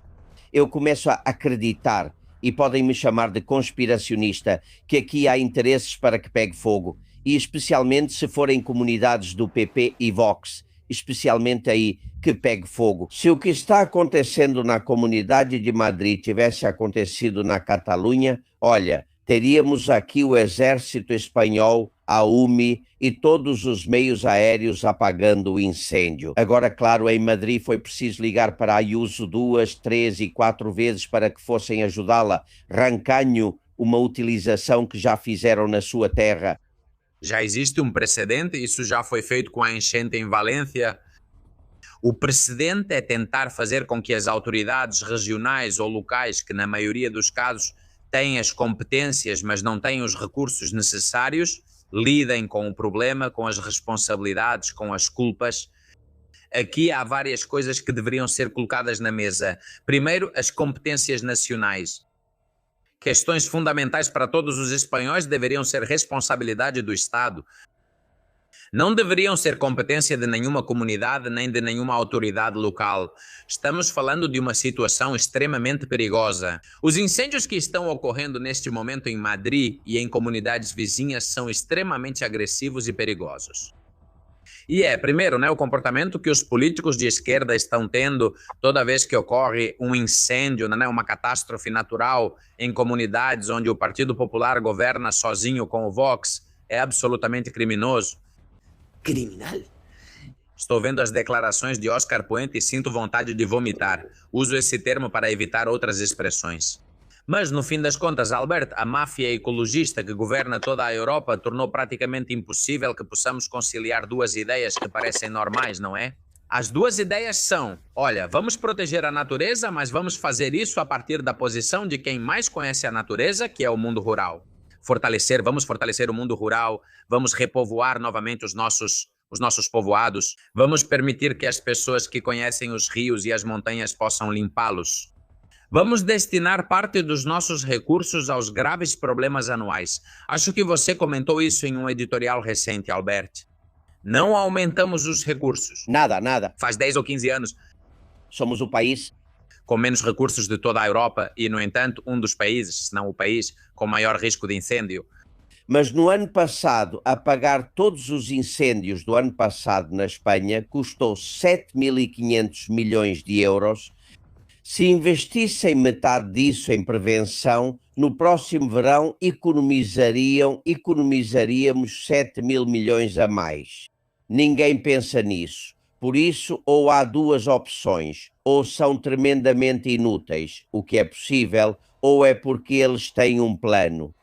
Eu começo a acreditar, e podem me chamar de conspiracionista, que aqui há interesses para que pegue fogo, e especialmente se forem comunidades do PP e Vox, especialmente aí, que pegue fogo. Se o que está acontecendo na Comunidade de Madrid tivesse acontecido na Catalunha, olha, teríamos aqui o Exército Espanhol, a UME e todos os meios aéreos apagando o incêndio. Agora, claro, em Madrid foi preciso ligar para a Ayuso 2, 3 e 4 vezes para que fossem ajudá-la. Rancanho, uma utilização que já fizeram na sua terra. Já existe um precedente, isso já foi feito com a enchente em Valência. O precedente é tentar fazer com que as autoridades regionais ou locais, que na maioria dos casos têm as competências, mas não têm os recursos necessários, lidem com o problema, com as responsabilidades, com as culpas. Aqui há várias coisas que deveriam ser colocadas na mesa. Primeiro, as competências nacionais. Questões fundamentais para todos os espanhóis deveriam ser responsabilidade do Estado. Não deveriam ser competência de nenhuma comunidade nem de nenhuma autoridade local. Estamos falando de uma situação extremamente perigosa. Os incêndios que estão ocorrendo neste momento em Madrid e em comunidades vizinhas são extremamente agressivos e perigosos. E primeiro, o comportamento que os políticos de esquerda estão tendo toda vez que ocorre um incêndio, uma catástrofe natural em comunidades onde o Partido Popular governa sozinho com o Vox, é absolutamente criminoso. Criminal. Estou vendo as declarações de Oscar Puente e sinto vontade de vomitar. Uso esse termo para evitar outras expressões. Mas, no fim das contas, Albert, a máfia ecologista que governa toda a Europa tornou praticamente impossível que possamos conciliar duas ideias que parecem normais, não é? As duas ideias são, olha, vamos proteger a natureza, mas vamos fazer isso a partir da posição de quem mais conhece a natureza, que é o mundo rural. Vamos fortalecer o mundo rural, vamos repovoar novamente os nossos povoados, vamos permitir que as pessoas que conhecem os rios e as montanhas possam limpá-los. Vamos destinar parte dos nossos recursos aos graves problemas anuais. Acho que você comentou isso em um editorial recente, Albert. Não aumentamos os recursos. Nada. Faz 10 ou 15 anos. Somos o país com menos recursos de toda a Europa e, no entanto, um dos países, se não o país, com maior risco de incêndio. Mas no ano passado, apagar todos os incêndios do ano passado na Espanha custou 7.500 milhões de euros. Se investissem metade disso em prevenção, no próximo verão economizaríamos 7.000 milhões a mais. Ninguém pensa nisso. Por isso, ou há duas opções, ou são tremendamente inúteis, o que é possível, ou é porque eles têm um plano.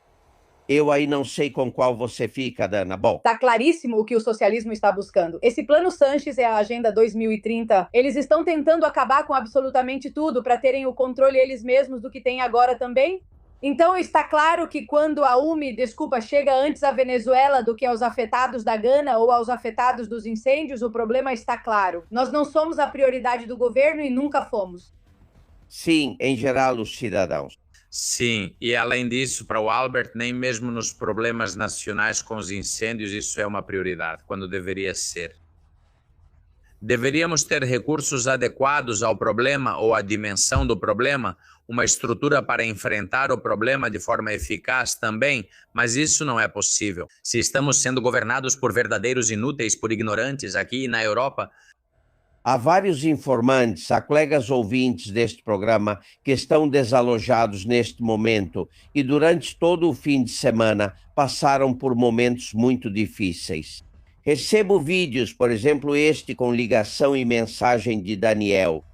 Eu aí não sei com qual você fica, Dana. Bom, tá claríssimo o que o socialismo está buscando. Esse plano Sanches é a Agenda 2030. Eles estão tentando acabar com absolutamente tudo para terem o controle eles mesmos do que tem agora também? Então está claro que quando a UME, chega antes à Venezuela do que aos afetados da Gana ou aos afetados dos incêndios, o problema está claro. Nós não somos a prioridade do governo e nunca fomos. Sim, em geral os cidadãos. Sim, e além disso, para o Albert, nem mesmo nos problemas nacionais com os incêndios isso é uma prioridade, quando deveria ser. Deveríamos ter recursos adequados ao problema ou à dimensão do problema, uma estrutura para enfrentar o problema de forma eficaz também, mas isso não é possível. Se estamos sendo governados por verdadeiros inúteis, por ignorantes aqui na Europa. Há vários informantes, há colegas ouvintes deste programa que estão desalojados neste momento e durante todo o fim de semana passaram por momentos muito difíceis. Recebo vídeos, por exemplo, este com ligação e mensagem de Daniel.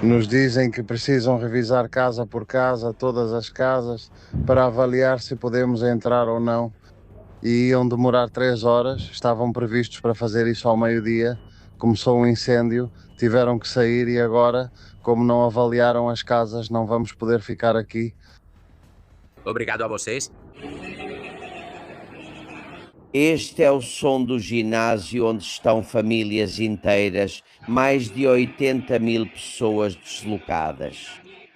Nos dizem que precisam revisar casa por casa, todas as casas, para avaliar se podemos entrar ou não. E iam demorar 3 horas, estavam previstos para fazer isso ao meio-dia. Começou um incêndio, tiveram que sair e agora, como não avaliaram as casas, não vamos poder ficar aqui. Obrigado a vocês. Este é o som do ginásio onde estão famílias inteiras, mais de 80.000 pessoas deslocadas.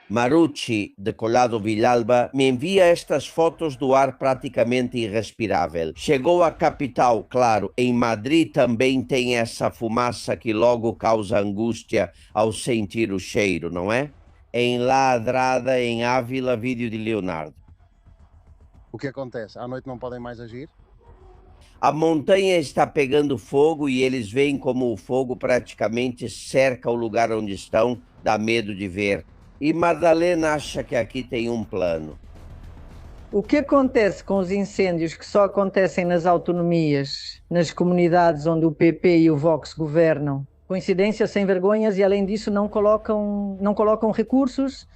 Marucci, de Collado Villalba, me envia estas fotos do ar praticamente irrespirável. Chegou à capital, claro, em Madrid também tem essa fumaça que logo causa angústia ao sentir o cheiro, não é? Em La Adrada, em Ávila, vídeo de Leonardo. O que acontece? À noite não podem mais agir? A montanha está pegando fogo e eles veem como o fogo praticamente cerca o lugar onde estão, dá medo de ver. E Madalena acha que aqui tem um plano. O que acontece com os incêndios que só acontecem nas autonomias, nas comunidades onde o PP e o Vox governam? Coincidências sem vergonhas e, além disso, não colocam recursos?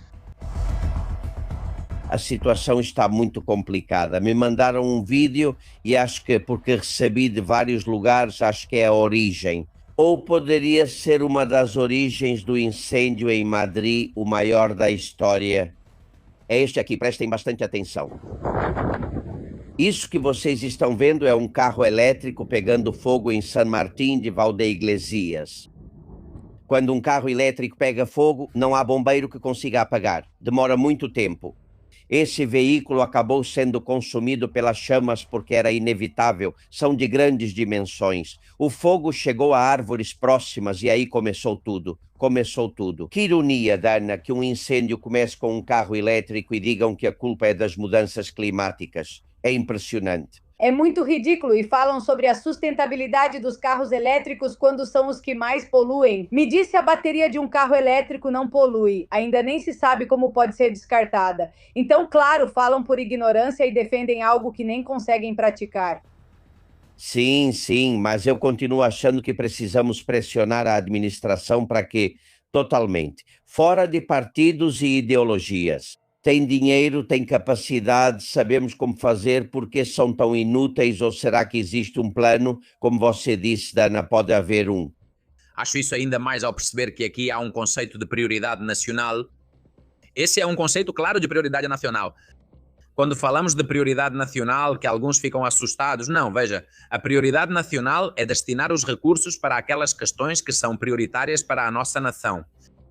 A situação está muito complicada. Me mandaram um vídeo e acho que, porque recebi de vários lugares, acho que é a origem. Ou poderia ser uma das origens do incêndio em Madrid, o maior da história. É este aqui, prestem bastante atenção. Isso que vocês estão vendo é um carro elétrico pegando fogo em San Martín de Valdeiglesias. Quando um carro elétrico pega fogo, não há bombeiro que consiga apagar. Demora muito tempo. Esse veículo acabou sendo consumido pelas chamas porque era inevitável, são de grandes dimensões. O fogo chegou a árvores próximas e aí começou tudo. Que ironia, Dana, que um incêndio comece com um carro elétrico e digam que a culpa é das mudanças climáticas. É impressionante. É muito ridículo e falam sobre a sustentabilidade dos carros elétricos quando são os que mais poluem. Me diz se a bateria de um carro elétrico não polui. Ainda nem se sabe como pode ser descartada. Então, claro, falam por ignorância e defendem algo que nem conseguem praticar. Sim, mas eu continuo achando que precisamos pressionar a administração para que, totalmente, fora de partidos e ideologias, tem dinheiro, tem capacidade, sabemos como fazer, por que são tão inúteis, ou será que existe um plano? Como você disse, Dana, pode haver um. Acho isso ainda mais ao perceber que aqui há um conceito de prioridade nacional. Esse é um conceito claro de prioridade nacional. Quando falamos de prioridade nacional, que alguns ficam assustados, não, veja, a prioridade nacional é destinar os recursos para aquelas questões que são prioritárias para a nossa nação.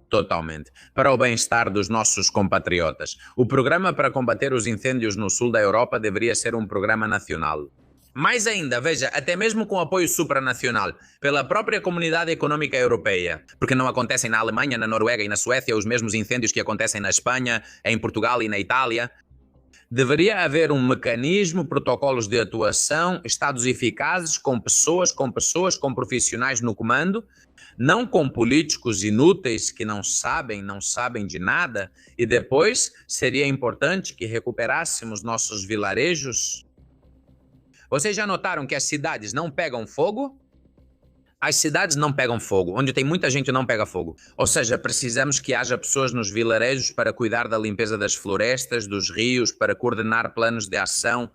Totalmente. Para o bem-estar dos nossos compatriotas. O programa para combater os incêndios no sul da Europa deveria ser um programa nacional. Mais ainda, veja, até mesmo com apoio supranacional, pela própria Comunidade Económica Europeia. Porque não acontecem na Alemanha, na Noruega e na Suécia os mesmos incêndios que acontecem na Espanha, em Portugal e na Itália. Deveria haver um mecanismo, protocolos de atuação, estados eficazes com pessoas, com profissionais no comando, não com políticos inúteis que não sabem de nada. E depois seria importante que recuperássemos nossos vilarejos. Vocês já notaram que as cidades não pegam fogo? As cidades não pegam fogo. Onde tem muita gente não pega fogo. Ou seja, precisamos que haja pessoas nos vilarejos para cuidar da limpeza das florestas, dos rios, para coordenar planos de ação.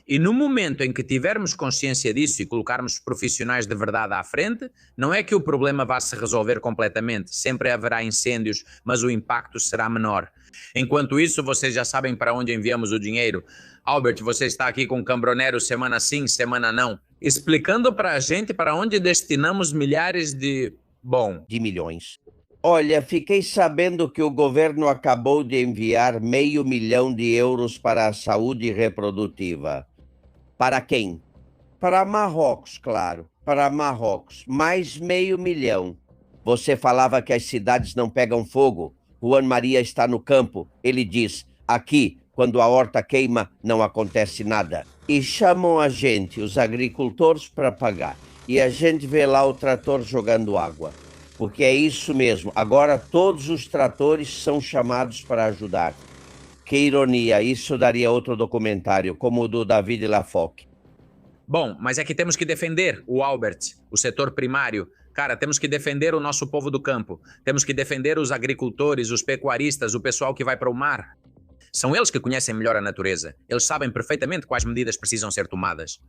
E no momento em que tivermos consciência disso e colocarmos profissionais de verdade à frente, não é que o problema vá se resolver completamente. Sempre haverá incêndios, mas o impacto será menor. Enquanto isso, vocês já sabem para onde enviamos o dinheiro. Albert, você está aqui com o Cambronero semana sim, semana não, explicando para a gente para onde destinamos milhares de milhões. Olha, fiquei sabendo que o governo acabou de enviar €500 milhão para a saúde reprodutiva. Para quem? Para Marrocos, claro. Para Marrocos. Mais €500 milhão. Você falava que as cidades não pegam fogo. Juan Maria está no campo. Ele diz, aqui, quando a horta queima, não acontece nada. E chamam a gente, os agricultores, para pagar. E a gente vê lá o trator jogando água. Porque é isso mesmo. Agora todos os tratores são chamados para ajudar. Que ironia, isso daria outro documentário, como o do David Lafoque. Bom, mas é que temos que defender o Albert, o setor primário. Cara, temos que defender o nosso povo do campo. Temos que defender os agricultores, os pecuaristas, o pessoal que vai para o mar. São eles que conhecem melhor a natureza. Eles sabem perfeitamente quais medidas precisam ser tomadas.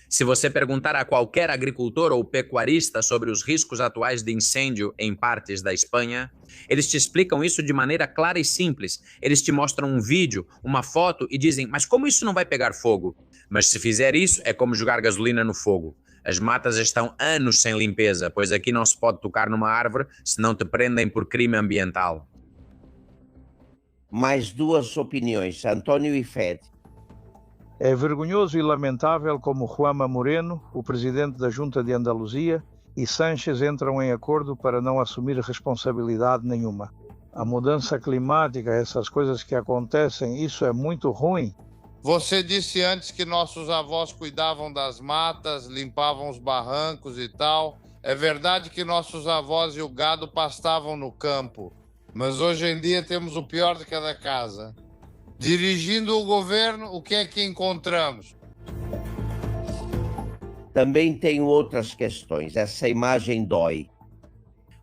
Se você perguntar a qualquer agricultor ou pecuarista sobre os riscos atuais de incêndio em partes da Espanha, eles te explicam isso de maneira clara e simples. Eles te mostram um vídeo, uma foto e dizem, mas como isso não vai pegar fogo? Mas se fizer isso, é como jogar gasolina no fogo. As matas estão anos sem limpeza, pois aqui não se pode tocar numa árvore, senão te prendem por crime ambiental. Mais duas opiniões, Antônio e Fed. É vergonhoso e lamentável como Juanma Moreno, o presidente da Junta de Andaluzia, e Sánchez entram em acordo para não assumir responsabilidade nenhuma. A mudança climática, essas coisas que acontecem, isso é muito ruim. Você disse antes que nossos avós cuidavam das matas, limpavam os barrancos e tal. É verdade que nossos avós e o gado pastavam no campo, mas hoje em dia temos o pior de cada casa. Dirigindo o governo, o que é que encontramos? Também tenho outras questões. Essa imagem dói.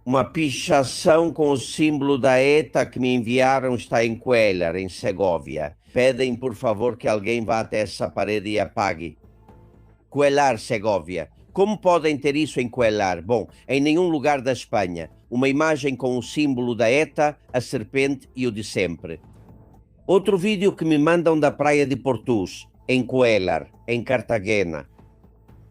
Uma pichação com o símbolo da ETA que me enviaram está em Cuéllar, em Segóvia. Pedem, por favor, que alguém vá até essa parede e apague. Cuéllar, Segóvia. Como podem ter isso em Cuéllar? Bom, em nenhum lugar da Espanha. Uma imagem com o símbolo da ETA, a serpente e o de sempre. Outro vídeo que me mandam da praia de Portús, em Cuéllar, em Cartagena.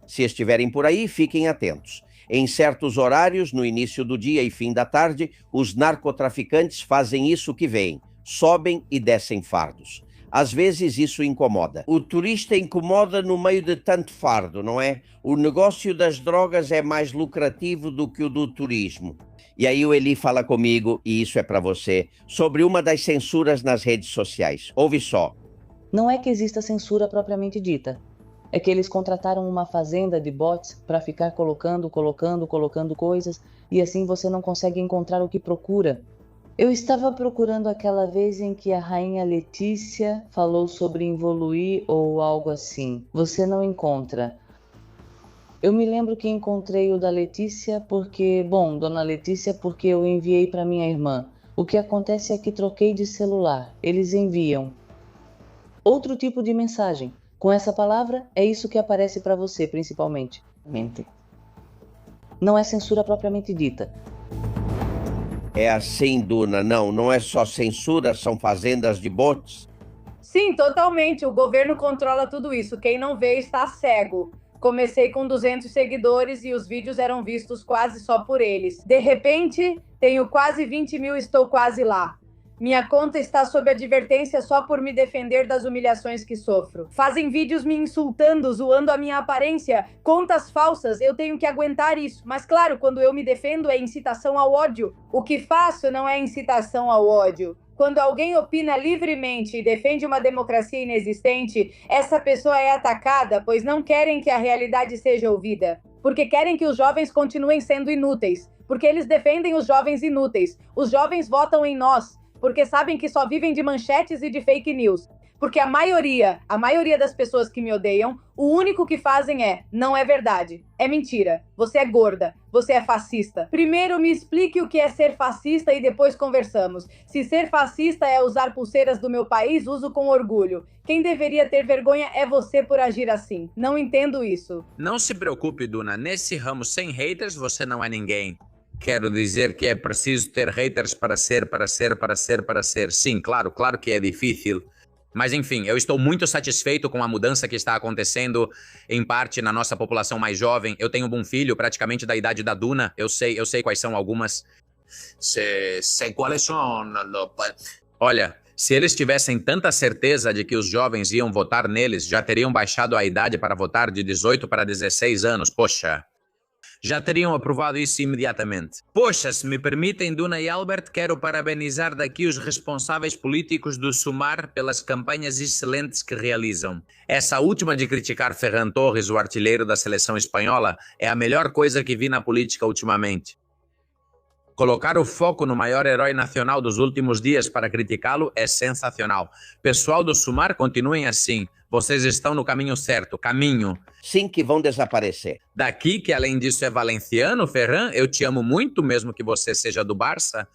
Se estiverem por aí, fiquem atentos. Em certos horários, no início do dia e fim da tarde, os narcotraficantes fazem isso que veem, sobem e descem fardos. Às vezes isso incomoda. O turista incomoda no meio de tanto fardo, não é? O negócio das drogas é mais lucrativo do que o do turismo. E aí o Eli fala comigo, e isso é para você, sobre uma das censuras nas redes sociais. Ouve só. Não é que exista censura propriamente dita. É que eles contrataram uma fazenda de bots para ficar colocando coisas, e assim você não consegue encontrar o que procura. Eu estava procurando aquela vez em que a rainha Letícia falou sobre involuir ou algo assim. Você não encontra. Eu me lembro que encontrei o da Letícia porque eu enviei para minha irmã. O que acontece é que troquei de celular. Eles enviam outro tipo de mensagem. Com essa palavra, é isso que aparece para você, principalmente. Não é censura propriamente dita. É assim, Duna. Não é só censura, são fazendas de bots? Sim, totalmente. O governo controla tudo isso. Quem não vê está cego. Comecei com 200 seguidores e os vídeos eram vistos quase só por eles. De repente, tenho quase 20 mil e estou quase lá. Minha conta está sob advertência só por me defender das humilhações que sofro. Fazem vídeos me insultando, zoando a minha aparência, contas falsas, eu tenho que aguentar isso. Mas claro, quando eu me defendo é incitação ao ódio. O que faço não é incitação ao ódio. Quando alguém opina livremente e defende uma democracia inexistente, essa pessoa é atacada, pois não querem que a realidade seja ouvida. Porque querem que os jovens continuem sendo inúteis. Porque eles defendem os jovens inúteis. Os jovens votam em nós, porque sabem que só vivem de manchetes e de fake news. Porque a maioria das pessoas que me odeiam, o único que fazem não é verdade, é mentira. Você é gorda, você é fascista. Primeiro me explique o que é ser fascista e depois conversamos. Se ser fascista é usar pulseiras do meu país, uso com orgulho. Quem deveria ter vergonha é você por agir assim. Não entendo isso. Não se preocupe, Duna, nesse ramo sem haters você não é ninguém. Quero dizer que é preciso ter haters para ser. Sim, claro que é difícil. Mas enfim, eu estou muito satisfeito com a mudança que está acontecendo, em parte na nossa população mais jovem. Eu tenho um filho praticamente da idade da Duna. Eu sei quais são algumas. Sei quais são. Olha, se eles tivessem tanta certeza de que os jovens iam votar neles, já teriam baixado a idade para votar de 18 para 16 anos. Poxa, já teriam aprovado isso imediatamente. Poxa, se me permitem, Duna e Albert, quero parabenizar daqui os responsáveis políticos do Sumar pelas campanhas excelentes que realizam. Essa última de criticar Ferran Torres, o artilheiro da seleção espanhola, é a melhor coisa que vi na política ultimamente. Colocar o foco no maior herói nacional dos últimos dias para criticá-lo é sensacional. Pessoal do Sumar, continuem assim. Vocês estão no caminho certo, caminho. Sim, que vão desaparecer. Daqui, que além disso é valenciano, Ferran, eu te amo muito, mesmo que você seja do Barça.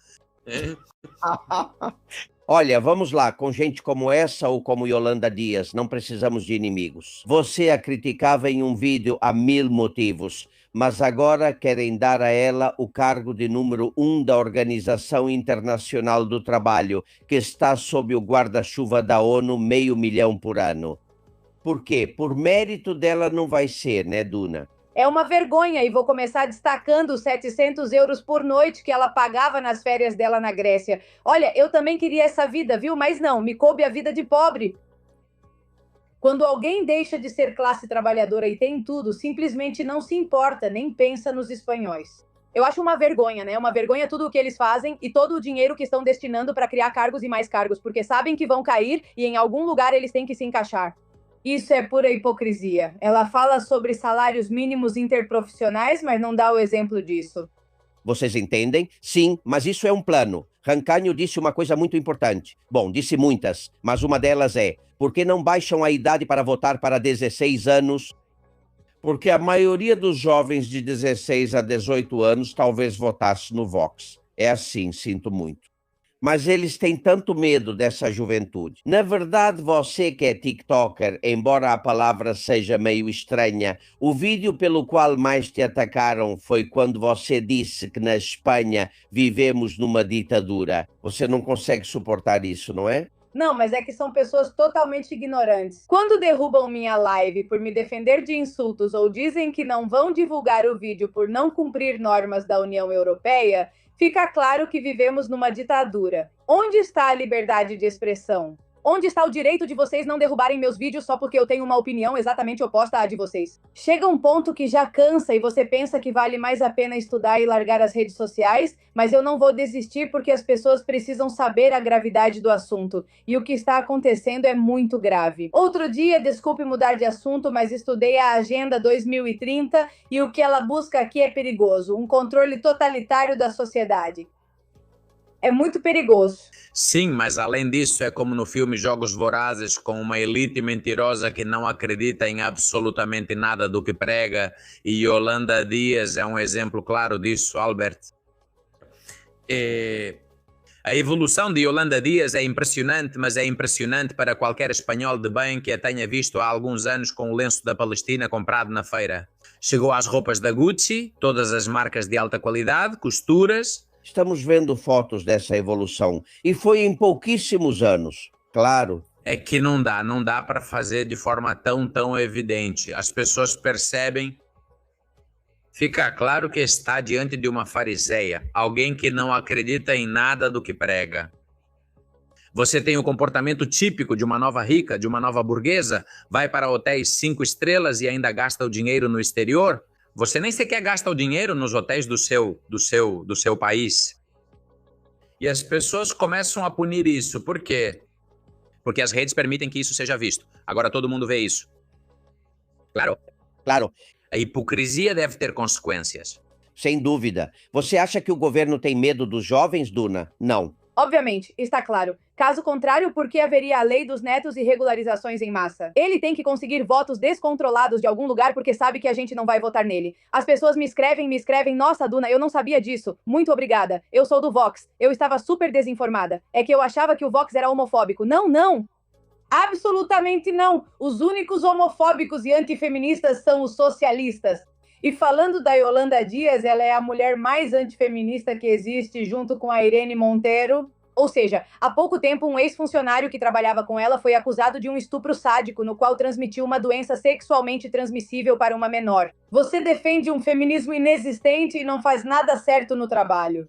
Olha, vamos lá, com gente como essa ou como Yolanda Dias, não precisamos de inimigos. Você a criticava em um vídeo há 1000 motivos, mas agora querem dar a ela o cargo de número 1 da Organização Internacional do Trabalho, que está sob o guarda-chuva da ONU, 500 mil por ano. Por quê? Por mérito dela não vai ser, né, Duna? É uma vergonha e vou começar destacando os 700 euros por noite que ela pagava nas férias dela na Grécia. Olha, eu também queria essa vida, viu? Mas não, me coube a vida de pobre. Quando alguém deixa de ser classe trabalhadora e tem tudo, simplesmente não se importa, nem pensa nos espanhóis. Eu acho uma vergonha, né? Uma vergonha tudo o que eles fazem e todo o dinheiro que estão destinando para criar cargos e mais cargos, porque sabem que vão cair e em algum lugar eles têm que se encaixar. Isso é pura hipocrisia. Ela fala sobre salários mínimos interprofissionais, mas não dá o exemplo disso. Vocês entendem? Sim, mas isso é um plano. Rancanho disse uma coisa muito importante. Bom, disse muitas, mas uma delas é: por que não baixam a idade para votar para 16 anos? Porque a maioria dos jovens de 16 a 18 anos talvez votasse no Vox. É assim, sinto muito. Mas eles têm tanto medo dessa juventude. Na verdade, você que é TikToker, embora a palavra seja meio estranha, o vídeo pelo qual mais te atacaram foi quando você disse que na Espanha vivemos numa ditadura. Você não consegue suportar isso, não é? Não, mas é que são pessoas totalmente ignorantes. Quando derrubam minha live por me defender de insultos ou dizem que não vão divulgar o vídeo por não cumprir normas da União Europeia, fica claro que vivemos numa ditadura. Onde está a liberdade de expressão? Onde está o direito de vocês não derrubarem meus vídeos só porque eu tenho uma opinião exatamente oposta à de vocês? Chega um ponto que já cansa e você pensa que vale mais a pena estudar e largar as redes sociais, mas eu não vou desistir porque as pessoas precisam saber a gravidade do assunto. E o que está acontecendo é muito grave. Outro dia, desculpe mudar de assunto, mas estudei a Agenda 2030 e o que ela busca aqui é perigoso, um controle totalitário da sociedade. É muito perigoso. Sim, mas além disso é como no filme Jogos Vorazes, com uma elite mentirosa que não acredita em absolutamente nada do que prega, e Yolanda Dias é um exemplo claro disso, Albert. A evolução de Yolanda Dias é impressionante, mas é impressionante para qualquer espanhol de bem que a tenha visto há alguns anos com o lenço da Palestina comprado na feira. Chegou às roupas da Gucci, todas as marcas de alta qualidade, costuras. Estamos vendo fotos dessa evolução e foi em pouquíssimos anos, claro. É que não dá para fazer de forma tão evidente. As pessoas percebem. Fica claro que está diante de uma fariseia, alguém que não acredita em nada do que prega. Você tem o comportamento típico de uma nova rica, de uma nova burguesa, vai para hotéis 5 estrelas e ainda gasta o dinheiro no exterior. Você nem sequer gasta o dinheiro nos hotéis do seu país. E as pessoas começam a punir isso. Por quê? Porque as redes permitem que isso seja visto. Agora todo mundo vê isso. Claro. Claro. A hipocrisia deve ter consequências. Sem dúvida. Você acha que o governo tem medo dos jovens, Duna? Não. Obviamente, está claro. Caso contrário, por que haveria a lei dos netos e regularizações em massa? Ele tem que conseguir votos descontrolados de algum lugar porque sabe que a gente não vai votar nele. As pessoas me escrevem. Nossa, Duna, eu não sabia disso. Muito obrigada. Eu sou do Vox. Eu estava super desinformada. É que eu achava que o Vox era homofóbico. Não. Absolutamente não. Os únicos homofóbicos e antifeministas são os socialistas. E falando da Yolanda Dias, ela é a mulher mais antifeminista que existe, junto com a Irene Monteiro. Ou seja, há pouco tempo, um ex-funcionário que trabalhava com ela foi acusado de um estupro sádico, no qual transmitiu uma doença sexualmente transmissível para uma menor. Você defende um feminismo inexistente e não faz nada certo no trabalho.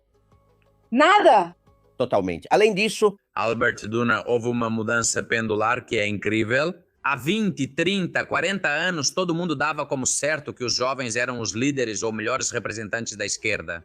Nada! Totalmente. Além disso... Albert, Duna, houve uma mudança pendular que é incrível. Há 20, 30, 40 anos, todo mundo dava como certo que os jovens eram os líderes ou melhores representantes da esquerda.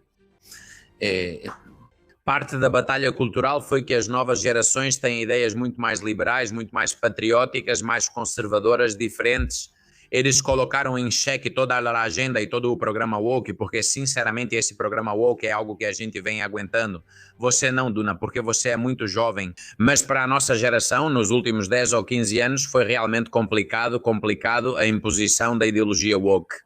Parte da batalha cultural foi que as novas gerações têm ideias muito mais liberais, muito mais patrióticas, mais conservadoras, diferentes. Eles colocaram em xeque toda a agenda e todo o programa woke, porque, sinceramente, esse programa woke é algo que a gente vem aguentando. Você não, Duna, porque você é muito jovem. Mas para a nossa geração, nos últimos 10 ou 15 anos, foi realmente complicado a imposição da ideologia woke.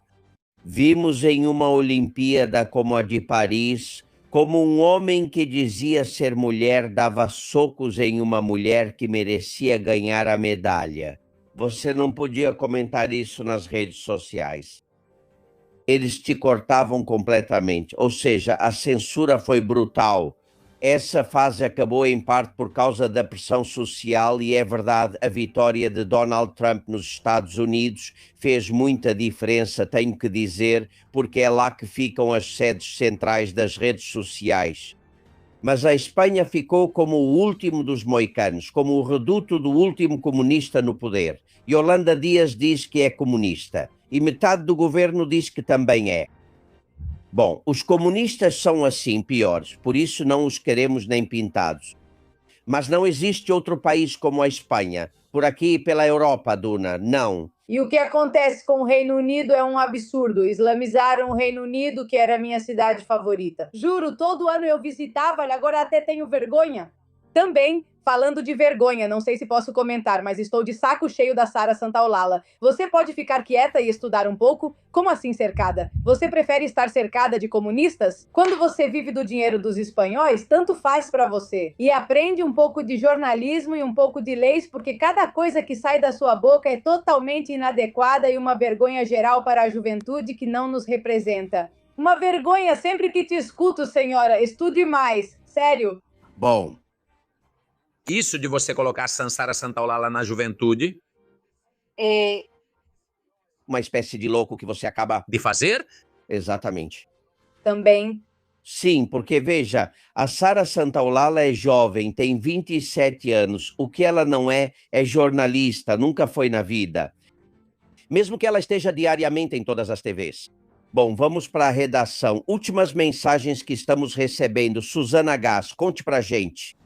Vimos em uma Olimpíada como a de Paris, como um homem que dizia ser mulher dava socos em uma mulher que merecia ganhar a medalha. Você não podia comentar isso nas redes sociais. Eles te cortavam completamente, ou seja, a censura foi brutal. Essa fase acabou em parte por causa da pressão social e é verdade, a vitória de Donald Trump nos Estados Unidos fez muita diferença, tenho que dizer, porque é lá que ficam as sedes centrais das redes sociais. Mas a Espanha ficou como o último dos moicanos, como o reduto do último comunista no poder. Yolanda Dias diz que é comunista e metade do governo diz que também é. Bom, os comunistas são assim, piores, por isso não os queremos nem pintados. Mas não existe outro país como a Espanha, por aqui pela Europa, Duna, não. E o que acontece com o Reino Unido é um absurdo. Islamizaram o Reino Unido, que era a minha cidade favorita. Juro, todo ano eu visitava, agora até tenho vergonha. Também, falando de vergonha, não sei se posso comentar, mas estou de saco cheio da Sara Santaolalla. Você pode ficar quieta e estudar um pouco? Como assim cercada? Você prefere estar cercada de comunistas? Quando você vive do dinheiro dos espanhóis, tanto faz pra você. E aprende um pouco de jornalismo e um pouco de leis, porque cada coisa que sai da sua boca é totalmente inadequada e uma vergonha geral para a juventude que não nos representa. Uma vergonha sempre que te escuto, senhora. Estude mais. Sério. Bom. Isso de você colocar Sara Santaolalla na juventude é uma espécie de louco que você acaba de fazer? Exatamente. Também. Sim, porque veja, a Sara Santaolalla é jovem, tem 27 anos. O que ela não é jornalista, nunca foi na vida. Mesmo que ela esteja diariamente em todas as TVs. Bom, vamos para a redação. Últimas mensagens que estamos recebendo. Susana Gás, conte pra gente.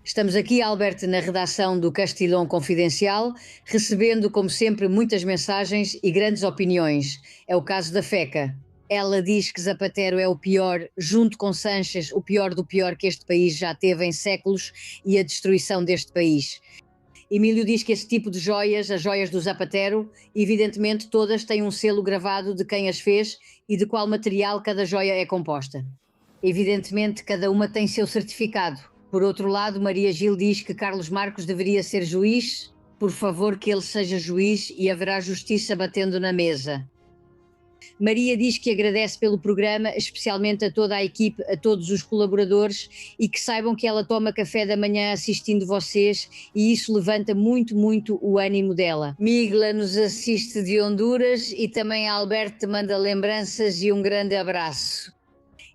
Estamos aqui, Albert, na redação do Castilhão Confidencial, recebendo, como sempre, muitas mensagens e grandes opiniões. É o caso da FECA. Ela diz que Zapatero é o pior, junto com Sánchez, o pior do pior que este país já teve em séculos e a destruição deste país. Emílio diz que esse tipo de joias, as joias do Zapatero, evidentemente todas têm um selo gravado de quem as fez e de qual material cada joia é composta. Evidentemente, cada uma tem seu certificado. Por outro lado, Maria Gil diz que Carlos Marcos deveria ser juiz. Por favor, que ele seja juiz e haverá justiça batendo na mesa. Maria diz que agradece pelo programa, especialmente a toda a equipe, a todos os colaboradores, e que saibam que ela toma café da manhã assistindo vocês e isso levanta muito, muito o ânimo dela. Migla nos assiste de Honduras e também a Alberto manda lembranças e um grande abraço.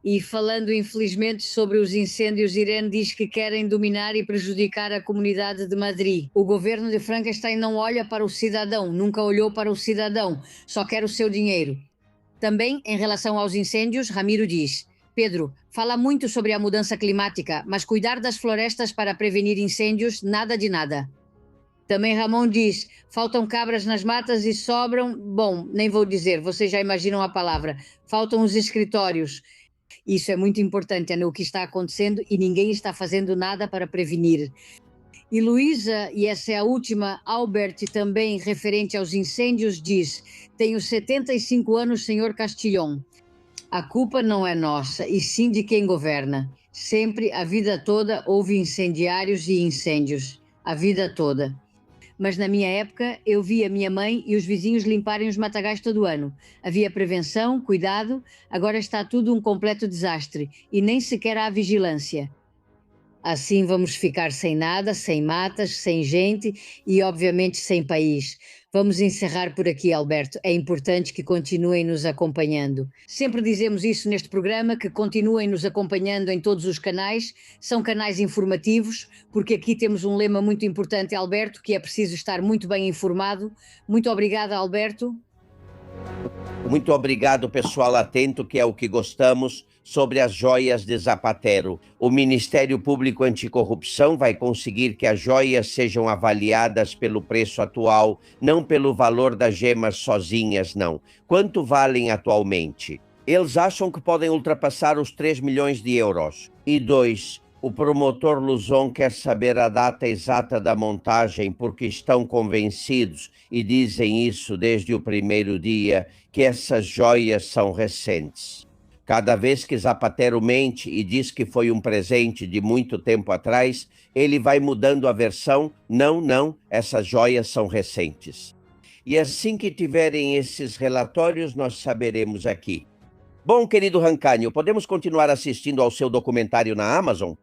E falando infelizmente sobre os incêndios, Irene diz que querem dominar e prejudicar a comunidade de Madrid. O governo de Frankenstein não olha para o cidadão, nunca olhou para o cidadão, só quer o seu dinheiro. Também, em relação aos incêndios, Ramiro diz: Pedro, fala muito sobre a mudança climática, mas cuidar das florestas para prevenir incêndios, nada de nada. Também Ramon diz, faltam cabras nas matas e sobram... Bom, nem vou dizer, vocês já imaginam a palavra. Faltam os escritórios. Isso é muito importante, é o que está acontecendo e ninguém está fazendo nada para prevenir. E Luísa, e essa é a última, Albert, também referente aos incêndios, diz, tenho 75 anos, senhor Castillon. A culpa não é nossa, e sim de quem governa. Sempre, a vida toda, houve incendiários e incêndios. A vida toda. Mas na minha época, eu via minha mãe e os vizinhos limparem os matagais todo ano. Havia prevenção, cuidado, agora está tudo um completo desastre e nem sequer há vigilância. Assim vamos ficar sem nada, sem matas, sem gente e, obviamente, sem país. Vamos encerrar por aqui, Alberto. É importante que continuem nos acompanhando. Sempre dizemos isso neste programa, que continuem nos acompanhando em todos os canais. São canais informativos, porque aqui temos um lema muito importante, Alberto, que é preciso estar muito bem informado. Muito obrigada, Alberto. Muito obrigado, pessoal atento, que é o que gostamos, sobre as joias de Zapatero. O Ministério Público Anticorrupção vai conseguir que as joias sejam avaliadas pelo preço atual, não pelo valor das gemas sozinhas, não. Quanto valem atualmente? Eles acham que podem ultrapassar os 3 milhões de euros. E 2, o promotor Luzon quer saber a data exata da montagem porque estão convencidos, e dizem isso desde o primeiro dia, que essas joias são recentes. Cada vez que Zapatero mente e diz que foi um presente de muito tempo atrás, ele vai mudando a versão. Não, essas joias são recentes. E assim que tiverem esses relatórios, nós saberemos aqui. Bom, querido Rancânio, podemos continuar assistindo ao seu documentário na Amazon?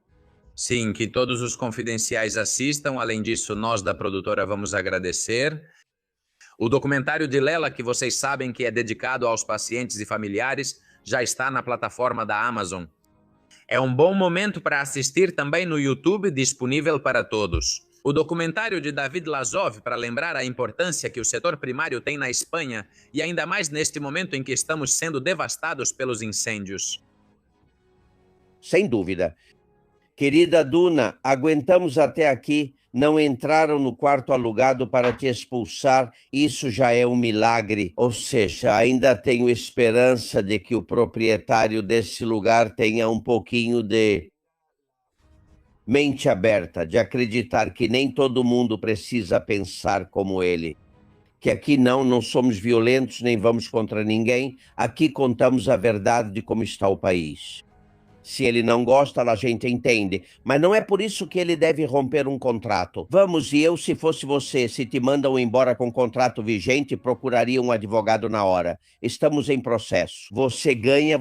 Sim, que todos os confidenciais assistam. Além disso, nós da produtora vamos agradecer. O documentário de Lela, que vocês sabem que é dedicado aos pacientes e familiares, já está na plataforma da Amazon. É um bom momento para assistir também no YouTube, disponível para todos. O documentário de David Lazov, para lembrar a importância que o setor primário tem na Espanha, e ainda mais neste momento em que estamos sendo devastados pelos incêndios. Sem dúvida. Querida Duna, aguentamos até aqui. Não entraram no quarto alugado para te expulsar, isso já é um milagre. Ou seja, ainda tenho esperança de que o proprietário desse lugar tenha um pouquinho de mente aberta, de acreditar que nem todo mundo precisa pensar como ele. Que aqui não somos violentos, nem vamos contra ninguém. Aqui contamos a verdade de como está o país. Se ele não gosta, a gente entende. Mas não é por isso que ele deve romper um contrato. Vamos, e eu, se fosse você, se te mandam embora com contrato vigente, procuraria um advogado na hora. Estamos em processo. Você ganha,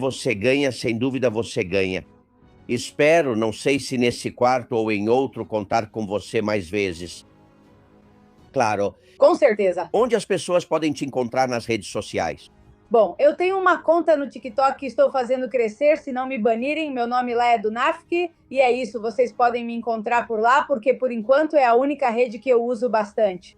sem dúvida você ganha. Espero, não sei se nesse quarto ou em outro, contar com você mais vezes. Claro. Com certeza. Onde as pessoas podem te encontrar nas redes sociais? Bom, eu tenho uma conta no TikTok que estou fazendo crescer, se não me banirem, meu nome lá é Dunafk, e é isso, vocês podem me encontrar por lá, porque por enquanto é a única rede que eu uso bastante.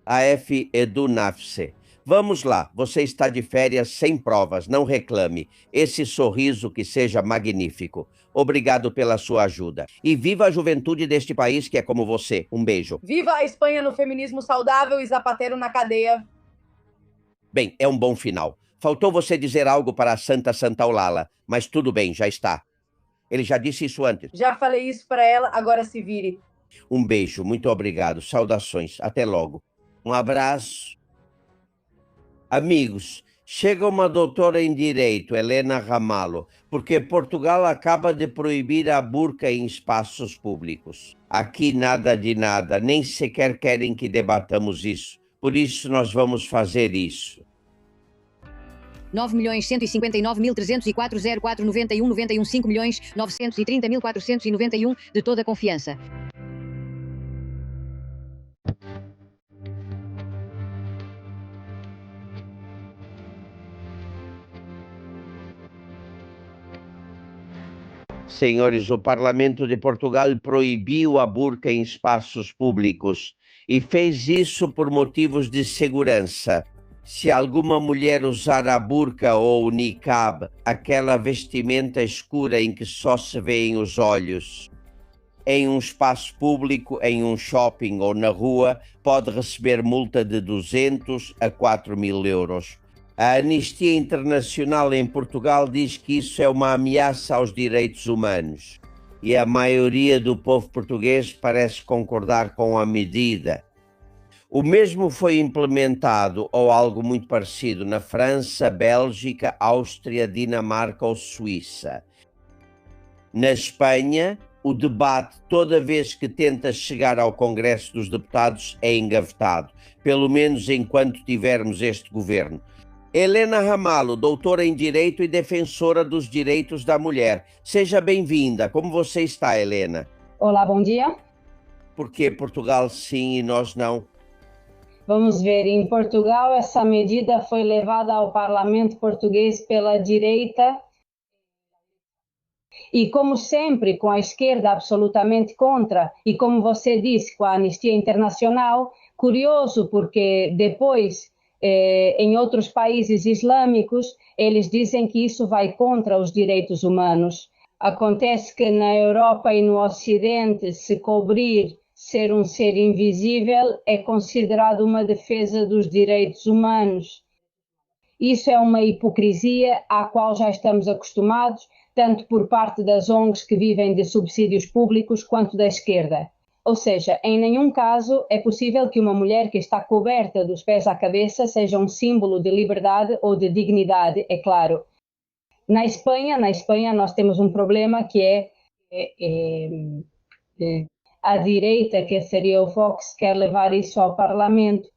AF Edunafse. Vamos lá, você está de férias sem provas, não reclame. Esse sorriso que seja magnífico. Obrigado pela sua ajuda. E viva a juventude deste país que é como você. Um beijo. Viva a Espanha no feminismo saudável e Zapatero na cadeia. Bem, é um bom final. Faltou você dizer algo para a Santa Eulala, mas tudo bem, já está. Ele já disse isso antes. Já falei isso para ela, agora se vire. Um beijo, muito obrigado. Saudações, até logo. Um abraço. Amigos, chega uma doutora em Direito, Helena Ramalho, porque Portugal acaba de proibir a burca em espaços públicos. Aqui nada de nada, nem sequer querem que debatamos isso. Por isso nós vamos fazer isso. 9.159.304.049191 5.930.491 de toda a confiança. Senhores, o Parlamento de Portugal proibiu a burca em espaços públicos e fez isso por motivos de segurança. Se alguma mulher usar a burca ou o niqab, aquela vestimenta escura em que só se veem os olhos, em um espaço público, em um shopping ou na rua, pode receber multa de 200 a 4.000 euros. A Anistia Internacional em Portugal diz que isso é uma ameaça aos direitos humanos. E a maioria do povo português parece concordar com a medida. O mesmo foi implementado, ou algo muito parecido, na França, Bélgica, Áustria, Dinamarca ou Suíça. Na Espanha, o debate, toda vez que tenta chegar ao Congresso dos Deputados, é engavetado, pelo menos enquanto tivermos este governo. Helena Ramalho, doutora em Direito e defensora dos direitos da mulher. Seja bem-vinda. Como você está, Helena? Olá, bom dia. Por que Portugal sim e nós não? Vamos ver, em Portugal essa medida foi levada ao parlamento português pela direita e, como sempre, com a esquerda absolutamente contra, e como você disse, com a Anistia Internacional, curioso porque depois, em outros países islâmicos, eles dizem que isso vai contra os direitos humanos. Acontece que na Europa e no Ocidente, se cobrir ser um ser invisível é considerado uma defesa dos direitos humanos. Isso é uma hipocrisia à qual já estamos acostumados, tanto por parte das ONGs que vivem de subsídios públicos, quanto da esquerda. Ou seja, em nenhum caso é possível que uma mulher que está coberta dos pés à cabeça seja um símbolo de liberdade ou de dignidade, é claro. Na Espanha nós temos um problema que é a direita, que seria o Vox, quer levar isso ao Parlamento.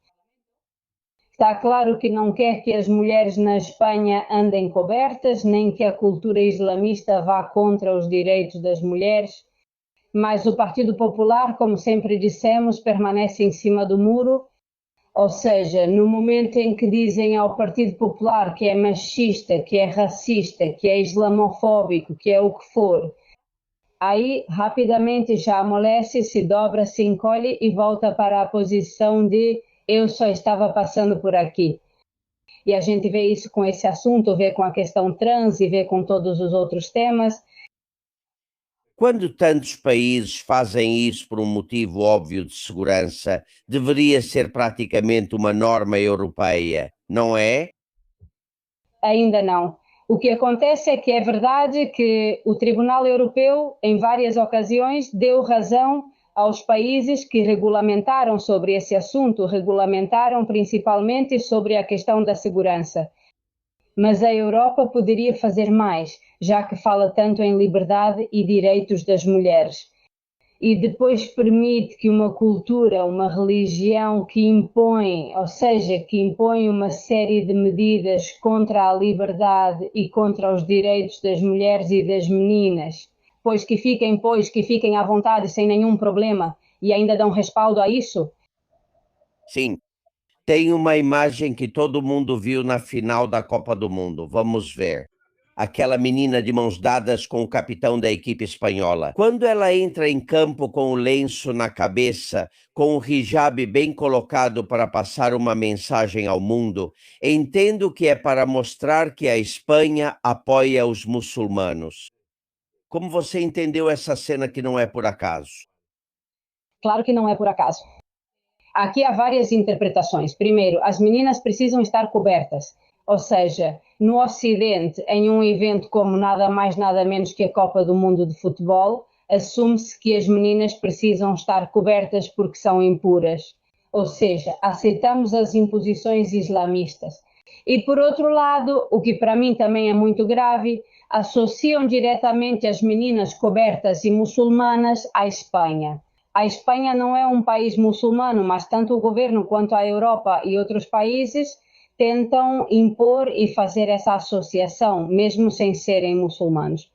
Está claro que não quer que as mulheres na Espanha andem cobertas, nem que a cultura islamista vá contra os direitos das mulheres, mas o Partido Popular, como sempre dissemos, permanece em cima do muro, ou seja, no momento em que dizem ao Partido Popular que é machista, que é racista, que é islamofóbico, que é o que for, aí rapidamente já amolece, se dobra, se encolhe e volta para a posição de eu só estava passando por aqui. E a gente vê isso com esse assunto, vê com a questão trans e vê com todos os outros temas. Quando tantos países fazem isso por um motivo óbvio de segurança, deveria ser praticamente uma norma europeia, não é? Ainda não. O que acontece é que é verdade que o Tribunal Europeu, em várias ocasiões, deu razão aos países que regulamentaram sobre esse assunto, regulamentaram principalmente sobre a questão da segurança. Mas a Europa poderia fazer mais, já que fala tanto em liberdade e direitos das mulheres. E depois permite que uma cultura, uma religião que impõe, ou seja, que impõe uma série de medidas contra a liberdade e contra os direitos das mulheres e das meninas, pois que fiquem à vontade sem nenhum problema e ainda dão respaldo a isso? Sim. Tem uma imagem que todo mundo viu na final da Copa do Mundo. Vamos ver. Aquela menina de mãos dadas com o capitão da equipe espanhola. Quando ela entra em campo com o lenço na cabeça, com o hijab bem colocado para passar uma mensagem ao mundo, entendo que é para mostrar que a Espanha apoia os muçulmanos. Como você entendeu essa cena que não é por acaso? Claro que não é por acaso. Aqui há várias interpretações. Primeiro, as meninas precisam estar cobertas. Ou seja, no Ocidente, em um evento como nada mais nada menos que a Copa do Mundo de Futebol, assume-se que as meninas precisam estar cobertas porque são impuras. Ou seja, aceitamos as imposições islamistas. E por outro lado, o que para mim também é muito grave, associam diretamente as meninas cobertas e muçulmanas à Espanha. A Espanha não é um país muçulmano, mas tanto o governo quanto a Europa e outros países tentam impor e fazer essa associação, mesmo sem serem muçulmanos.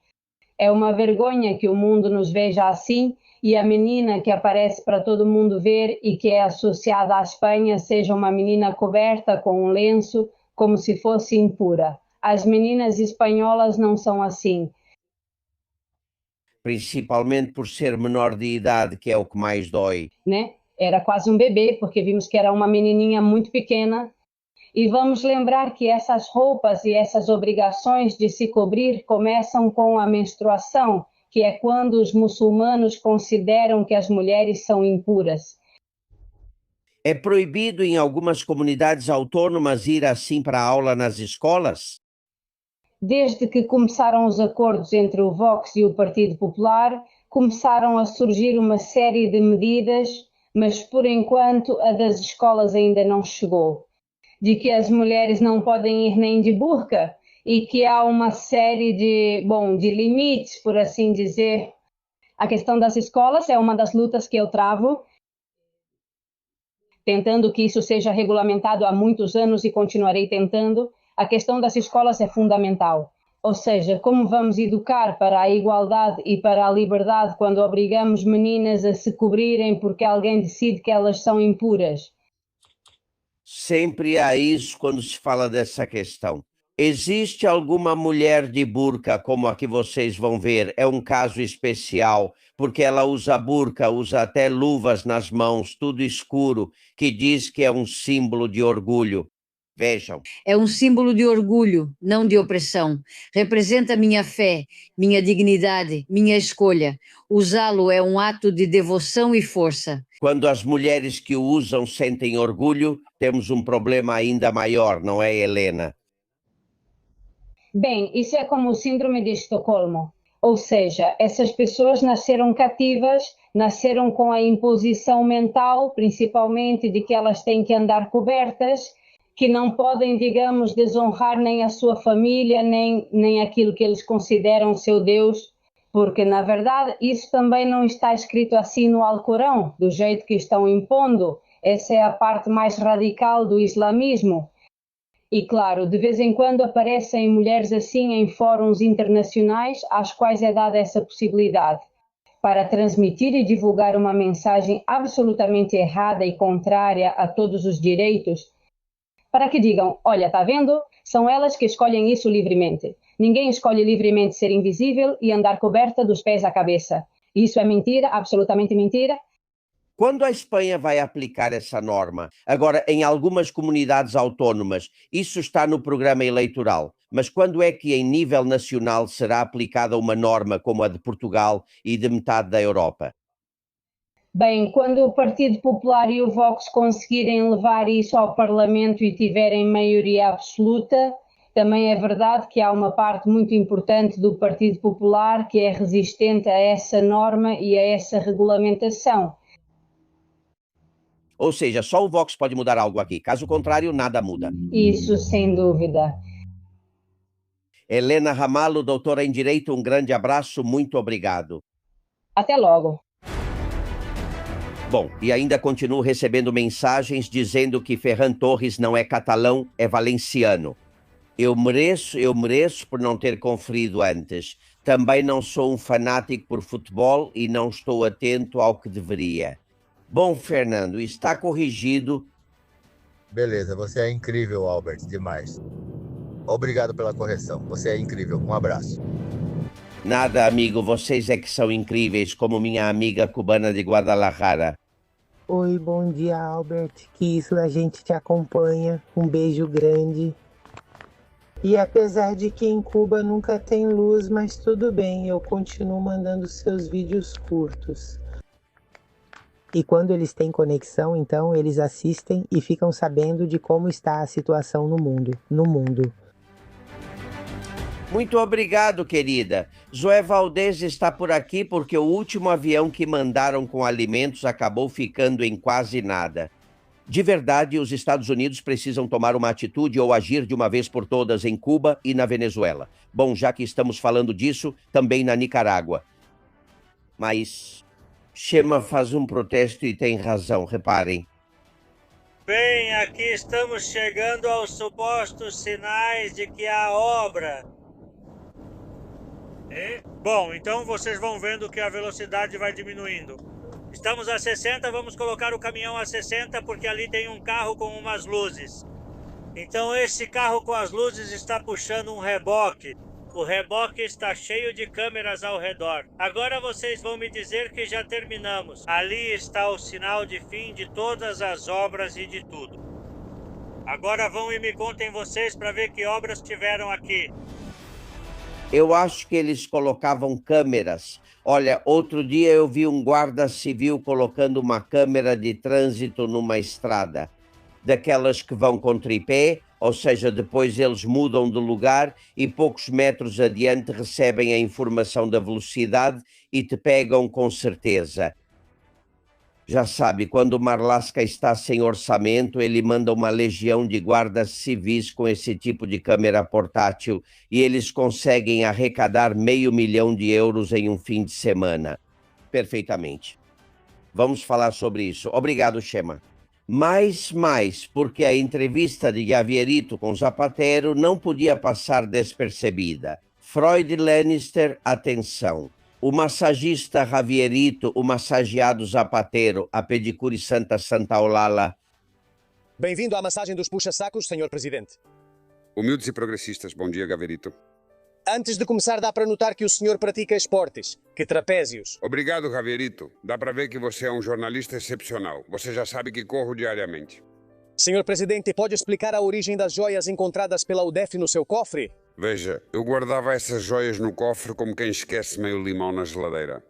É uma vergonha que o mundo nos veja assim e a menina que aparece para todo mundo ver e que é associada à Espanha seja uma menina coberta com um lenço como se fosse impura. As meninas espanholas não são assim. Principalmente por ser menor de idade, que é o que mais dói. Né? Era quase um bebê, porque vimos que era uma menininha muito pequena. E vamos lembrar que essas roupas e essas obrigações de se cobrir começam com a menstruação, que é quando os muçulmanos consideram que as mulheres são impuras. É proibido em algumas comunidades autônomas ir assim para a aula nas escolas? Desde que começaram os acordos entre o Vox e o Partido Popular, começaram a surgir uma série de medidas, mas por enquanto a das escolas ainda não chegou. De que as mulheres não podem ir nem de burca e que há uma série de limites, por assim dizer. A questão das escolas é uma das lutas que eu travo, tentando que isso seja regulamentado há muitos anos e continuarei tentando. A questão das escolas é fundamental. Ou seja, como vamos educar para a igualdade e para a liberdade quando obrigamos meninas a se cobrirem porque alguém decide que elas são impuras? Sempre há isso quando se fala dessa questão. Existe alguma mulher de burca, como a que vocês vão ver, é um caso especial, porque ela usa burca, usa até luvas nas mãos, tudo escuro, que diz que é um símbolo de orgulho. Vejam. É um símbolo de orgulho, não de opressão. Representa minha fé, minha dignidade, minha escolha. Usá-lo é um ato de devoção e força. Quando as mulheres que o usam sentem orgulho, temos um problema ainda maior, não é, Helena? Bem, isso é como o síndrome de Estocolmo. Ou seja, essas pessoas nasceram cativas, nasceram com a imposição mental, principalmente de que elas têm que andar cobertas, que não podem, digamos, desonrar nem a sua família, nem aquilo que eles consideram seu Deus, porque, na verdade, isso também não está escrito assim no Alcorão, do jeito que estão impondo. Essa é a parte mais radical do islamismo. E, claro, de vez em quando aparecem mulheres assim em fóruns internacionais, às quais é dada essa possibilidade, para transmitir e divulgar uma mensagem absolutamente errada e contrária a todos os direitos, para que digam, olha, tá vendo? São elas que escolhem isso livremente. Ninguém escolhe livremente ser invisível e andar coberta dos pés à cabeça. Isso é mentira, absolutamente mentira. Quando a Espanha vai aplicar essa norma? Agora, em algumas comunidades autônomas, isso está no programa eleitoral. Mas quando é que, em nível nacional, será aplicada uma norma como a de Portugal e de metade da Europa? Bem, quando o Partido Popular e o Vox conseguirem levar isso ao Parlamento e tiverem maioria absoluta, também é verdade que há uma parte muito importante do Partido Popular que é resistente a essa norma e a essa regulamentação. Ou seja, só o Vox pode mudar algo aqui. Caso contrário, nada muda. Isso, sem dúvida. Helena Ramalho, doutora em Direito, um grande abraço, muito obrigado. Até logo. Bom, e ainda continuo recebendo mensagens dizendo que Ferran Torres não é catalão, é valenciano. Eu mereço por não ter conferido antes. Também não sou um fanático por futebol e não estou atento ao que deveria. Bom, Fernando, está corrigido. Beleza, você é incrível, Albert, demais. Obrigado pela correção, você é incrível, um abraço. Nada, amigo, vocês é que são incríveis, como minha amiga cubana de Guadalajara. Oi, bom dia, Albert, que isso a gente te acompanha, um beijo grande. E apesar de que em Cuba nunca tem luz, mas tudo bem, eu continuo mandando seus vídeos curtos. E quando eles têm conexão, então eles assistem e ficam sabendo de como está a situação no mundo. Muito obrigado, querida. Zoé Valdez está por aqui porque o último avião que mandaram com alimentos acabou ficando em quase nada. De verdade, os Estados Unidos precisam tomar uma atitude ou agir de uma vez por todas em Cuba e na Venezuela. Bom, já que estamos falando disso, também na Nicarágua. Mas Chema faz um protesto e tem razão, reparem. Bem, aqui estamos chegando aos supostos sinais de que há obra. Bom, então vocês vão vendo que a velocidade vai diminuindo. Estamos a 60, vamos colocar o caminhão a 60 porque ali tem um carro com umas luzes. Então esse carro com as luzes está puxando um reboque. O reboque está cheio de câmeras ao redor. Agora vocês vão me dizer que já terminamos. Ali está o sinal de fim de todas as obras e de tudo. Agora vão e me contem vocês para ver que obras tiveram aqui. Eu acho que eles colocavam câmeras. Olha, outro dia eu vi um guarda civil colocando uma câmera de trânsito numa estrada, daquelas que vão com tripé, ou seja, depois eles mudam de lugar e poucos metros adiante recebem a informação da velocidade e te pegam com certeza. Já sabe, quando o Marlaska está sem orçamento, ele manda uma legião de guardas civis com esse tipo de câmera portátil e eles conseguem arrecadar €500 mil em um fim de semana. Perfeitamente. Vamos falar sobre isso. Obrigado, Chema. Mais, porque a entrevista de Javierito com Zapatero não podia passar despercebida. Freud Lannister, atenção. O massagista Javierito, o massageado Zapatero, a pedicure Santa Olala. Bem-vindo à massagem dos puxa-sacos, senhor presidente. Humildes e progressistas, bom dia, Javierito. Antes de começar, dá para notar que o senhor pratica esportes, que trapézios. Obrigado, Javierito. Dá para ver que você é um jornalista excepcional. Você já sabe que corro diariamente. Senhor presidente, pode explicar a origem das joias encontradas pela UDEF no seu cofre? Veja, eu guardava essas joias no cofre como quem esquece meio limão na geladeira.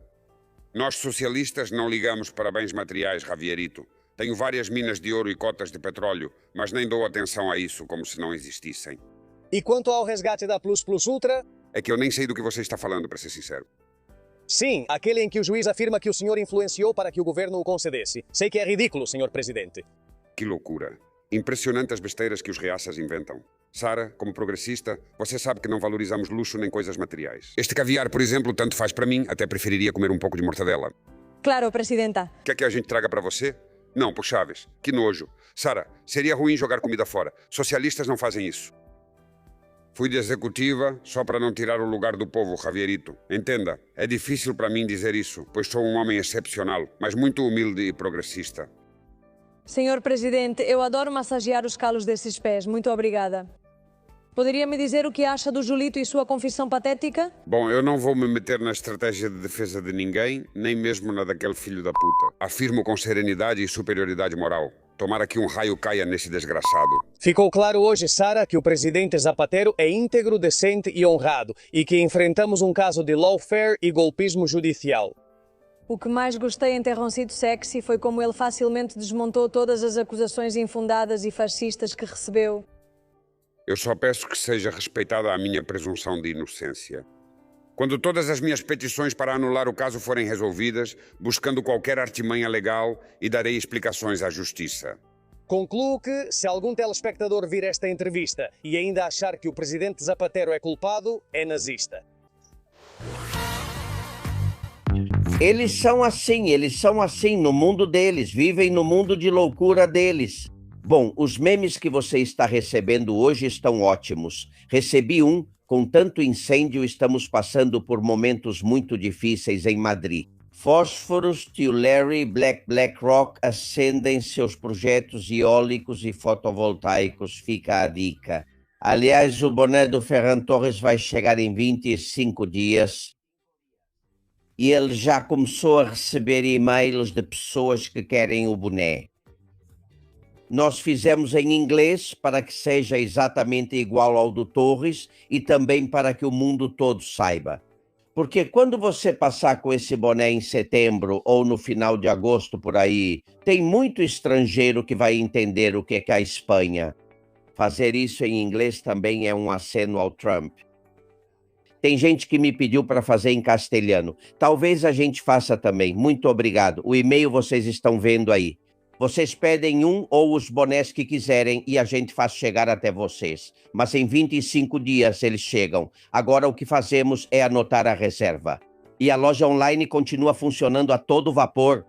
Nós socialistas não ligamos para bens materiais, Javierito. Tenho várias minas de ouro e cotas de petróleo, mas nem dou atenção a isso como se não existissem. E quanto ao resgate da Plus Plus Ultra? É que eu nem sei do que você está falando, para ser sincero. Sim, aquele em que o juiz afirma que o senhor influenciou para que o governo o concedesse. Sei que é ridículo, senhor presidente. Que loucura. Impressionante as besteiras que os reaças inventam. Sara, como progressista, você sabe que não valorizamos luxo nem coisas materiais. Este caviar, por exemplo, tanto faz para mim, até preferiria comer um pouco de mortadela. Claro, presidenta. Quer que a gente traga para você? Não, por Chaves. Que nojo. Sara, seria ruim jogar comida fora. Socialistas não fazem isso. Fui de executiva só para não tirar o lugar do povo, Javierito. Entenda, é difícil para mim dizer isso, pois sou um homem excepcional, mas muito humilde e progressista. Senhor presidente, eu adoro massagear os calos desses pés. Muito obrigada. Poderia me dizer o que acha do Julito e sua confissão patética? Bom, eu não vou me meter na estratégia de defesa de ninguém, nem mesmo na daquele filho da puta. Afirmo com serenidade e superioridade moral. Tomara que um raio caia nesse desgraçado. Ficou claro hoje, Sara, que o presidente Zapatero é íntegro, decente e honrado, e que enfrentamos um caso de lawfare e golpismo judicial. O que mais gostei em ter sido sexy foi como ele facilmente desmontou todas as acusações infundadas e fascistas que recebeu. Eu só peço que seja respeitada a minha presunção de inocência. Quando todas as minhas petições para anular o caso forem resolvidas, buscando qualquer artimanha legal, e darei explicações à justiça. Concluo que, se algum telespectador vir esta entrevista e ainda achar que o presidente Zapatero é culpado, é nazista. Eles são assim no mundo deles, vivem no mundo de loucura deles. Bom, os memes que você está recebendo hoje estão ótimos. Recebi um, com tanto incêndio, estamos passando por momentos muito difíceis em Madrid. Fósforos, Tio Larry, BlackRock acendem seus projetos eólicos e fotovoltaicos, fica a dica. Aliás, o boné do Ferran Torres vai chegar em 25 dias. E ele já começou a receber e-mails de pessoas que querem o boné. Nós fizemos em inglês para que seja exatamente igual ao do Torres e também para que o mundo todo saiba. Porque quando você passar com esse boné em setembro ou no final de agosto por aí, tem muito estrangeiro que vai entender o que é a Espanha. Fazer isso em inglês também é um aceno ao Trump. Tem gente que me pediu para fazer em castelhano. Talvez a gente faça também. Muito obrigado. O e-mail vocês estão vendo aí. Vocês pedem um ou os bonés que quiserem e a gente faz chegar até vocês. Mas em 25 dias eles chegam. Agora o que fazemos é anotar a reserva. E a loja online continua funcionando a todo vapor.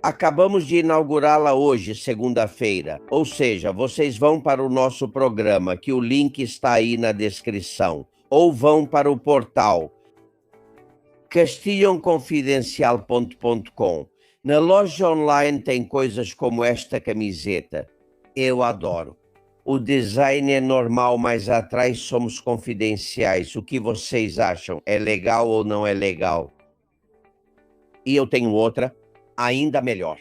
Acabamos de inaugurá-la hoje, segunda-feira. Ou seja, vocês vão para o nosso programa, que o link está aí na descrição. Ou vão para o portal castilhonconfidencial.com. Na loja online tem coisas como esta camiseta. Eu adoro. O design é normal, mas atrás somos confidenciais. O que vocês acham? É legal ou não é legal? E eu tenho outra, ainda melhor.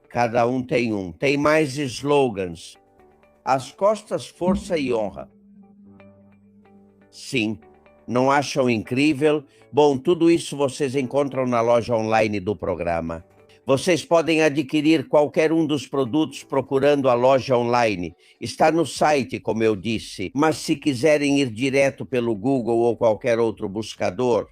Cada um tem um. Tem mais slogans. As costas, força e honra. Sim, não acham incrível? Bom, tudo isso vocês encontram na loja online do programa. Vocês podem adquirir qualquer um dos produtos procurando a loja online. Está no site, como eu disse, mas se quiserem ir direto pelo Google ou qualquer outro buscador,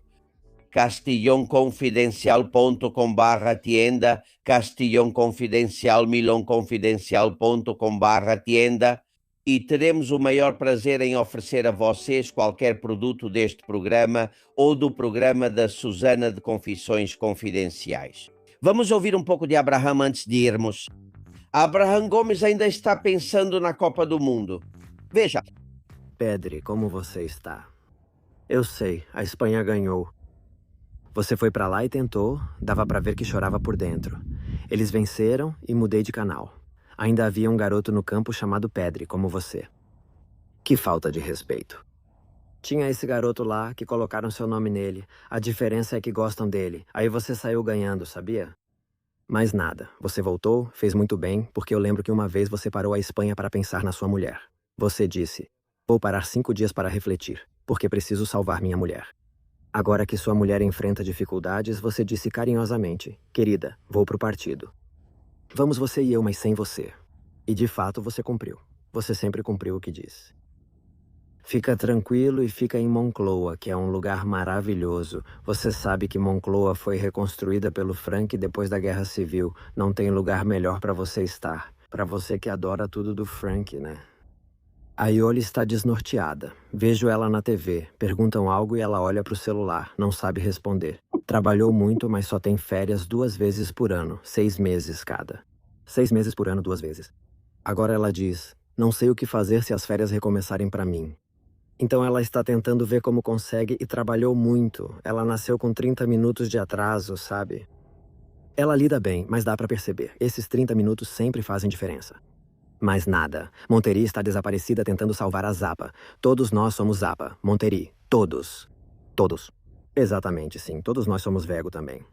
castillonconfidencial.com/tienda, castillonconfidencial, milonconfidencial.com/tienda, e teremos o maior prazer em oferecer a vocês qualquer produto deste programa ou do programa da Susana de Confissões Confidenciais. Vamos ouvir um pouco de Abraham antes de irmos. Abraham Gomes ainda está pensando na Copa do Mundo. Veja. Pedri, como você está? Eu sei, a Espanha ganhou. Você foi pra lá e tentou, dava pra ver que chorava por dentro. Eles venceram e mudei de canal. Ainda havia um garoto no campo chamado Pedri, como você. Que falta de respeito. Tinha esse garoto lá que colocaram seu nome nele. A diferença é que gostam dele. Aí você saiu ganhando, sabia? Mas nada. Você voltou, fez muito bem, porque eu lembro que uma vez você parou a Espanha para pensar na sua mulher. Você disse, vou parar 5 dias para refletir, porque preciso salvar minha mulher. Agora que sua mulher enfrenta dificuldades, você disse carinhosamente, querida, vou pro partido. Vamos você e eu, mas sem você. E de fato você cumpriu. Você sempre cumpriu o que disse. Fica tranquilo e fica em Moncloa, que é um lugar maravilhoso. Você sabe que Moncloa foi reconstruída pelo Frank depois da Guerra Civil. Não tem lugar melhor para você estar. Para você que adora tudo do Frank, né? A Iole está desnorteada. Vejo ela na TV. Perguntam algo e ela olha para o celular. Não sabe responder. Trabalhou muito, mas só tem férias 2 vezes por ano. 6 meses cada. 6 meses por ano, 2 vezes. Agora ela diz, não sei o que fazer se as férias recomeçarem para mim. Então ela está tentando ver como consegue e trabalhou muito. Ela nasceu com 30 minutos de atraso, sabe? Ela lida bem, mas dá para perceber. Esses 30 minutos sempre fazem diferença. Mas nada. Monteri está desaparecida tentando salvar a Zapa. Todos nós somos Zapa. Monteri. Todos. Todos. Exatamente, sim. Todos nós somos Vego também.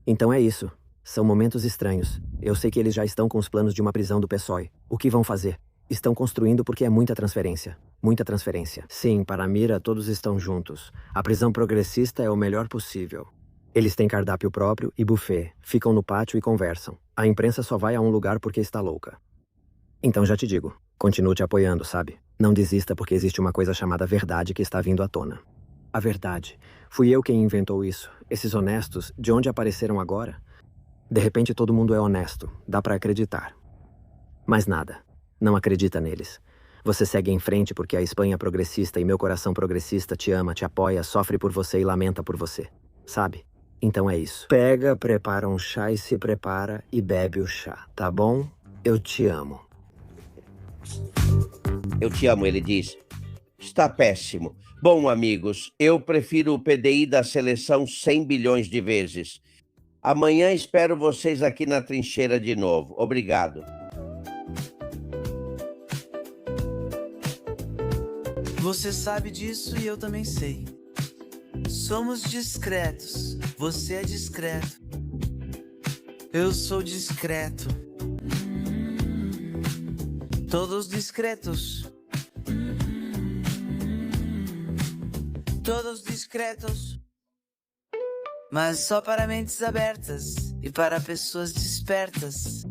Então é isso. São momentos estranhos. Eu sei que eles já estão com os planos de uma prisão do PSOE. O que vão fazer? Estão construindo porque é muita transferência. Muita transferência. Sim, para a mira todos estão juntos. A prisão progressista é o melhor possível. Eles têm cardápio próprio e buffet. Ficam no pátio e conversam. A imprensa só vai a um lugar porque está louca. Então já te digo, continuo te apoiando, sabe? Não desista porque existe uma coisa chamada verdade que está vindo à tona. A verdade. Fui eu quem inventou isso. Esses honestos, de onde apareceram agora? De repente todo mundo é honesto. Dá pra acreditar. Mas nada. Não acredita neles. Você segue em frente porque a Espanha progressista e meu coração progressista te ama, te apoia, sofre por você e lamenta por você. Sabe? Então é isso. Pega, prepara um chá e se prepara e bebe o chá, tá bom? Eu te amo. Eu te amo, ele diz. Está péssimo. Bom, amigos, eu prefiro o PDI da seleção 100 bilhões de vezes. Amanhã espero vocês aqui na trincheira de novo. Obrigado. Você sabe disso e eu também sei. Somos discretos. Você é discreto. Eu sou discreto. Todos discretos. Todos discretos. Mas só para mentes abertas e para pessoas despertas.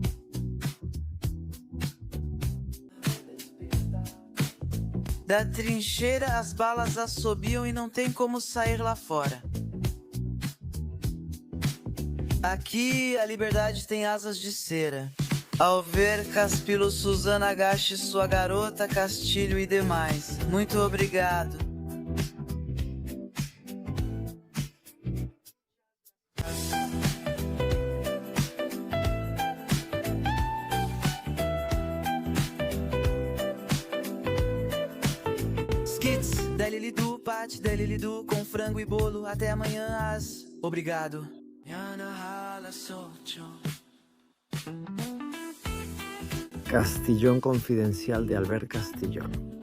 Da trincheira as balas assobiam e não tem como sair lá fora. Aqui a liberdade tem asas de cera. Ao ver Caspilo, Suzana, Agache, sua garota, Castilho e demais. Muito obrigado. Skits, da Lilidu, Pati, da Lilidu, com frango e bolo. Até amanhã, obrigado. Castillón Confidencial de Albert Castillón.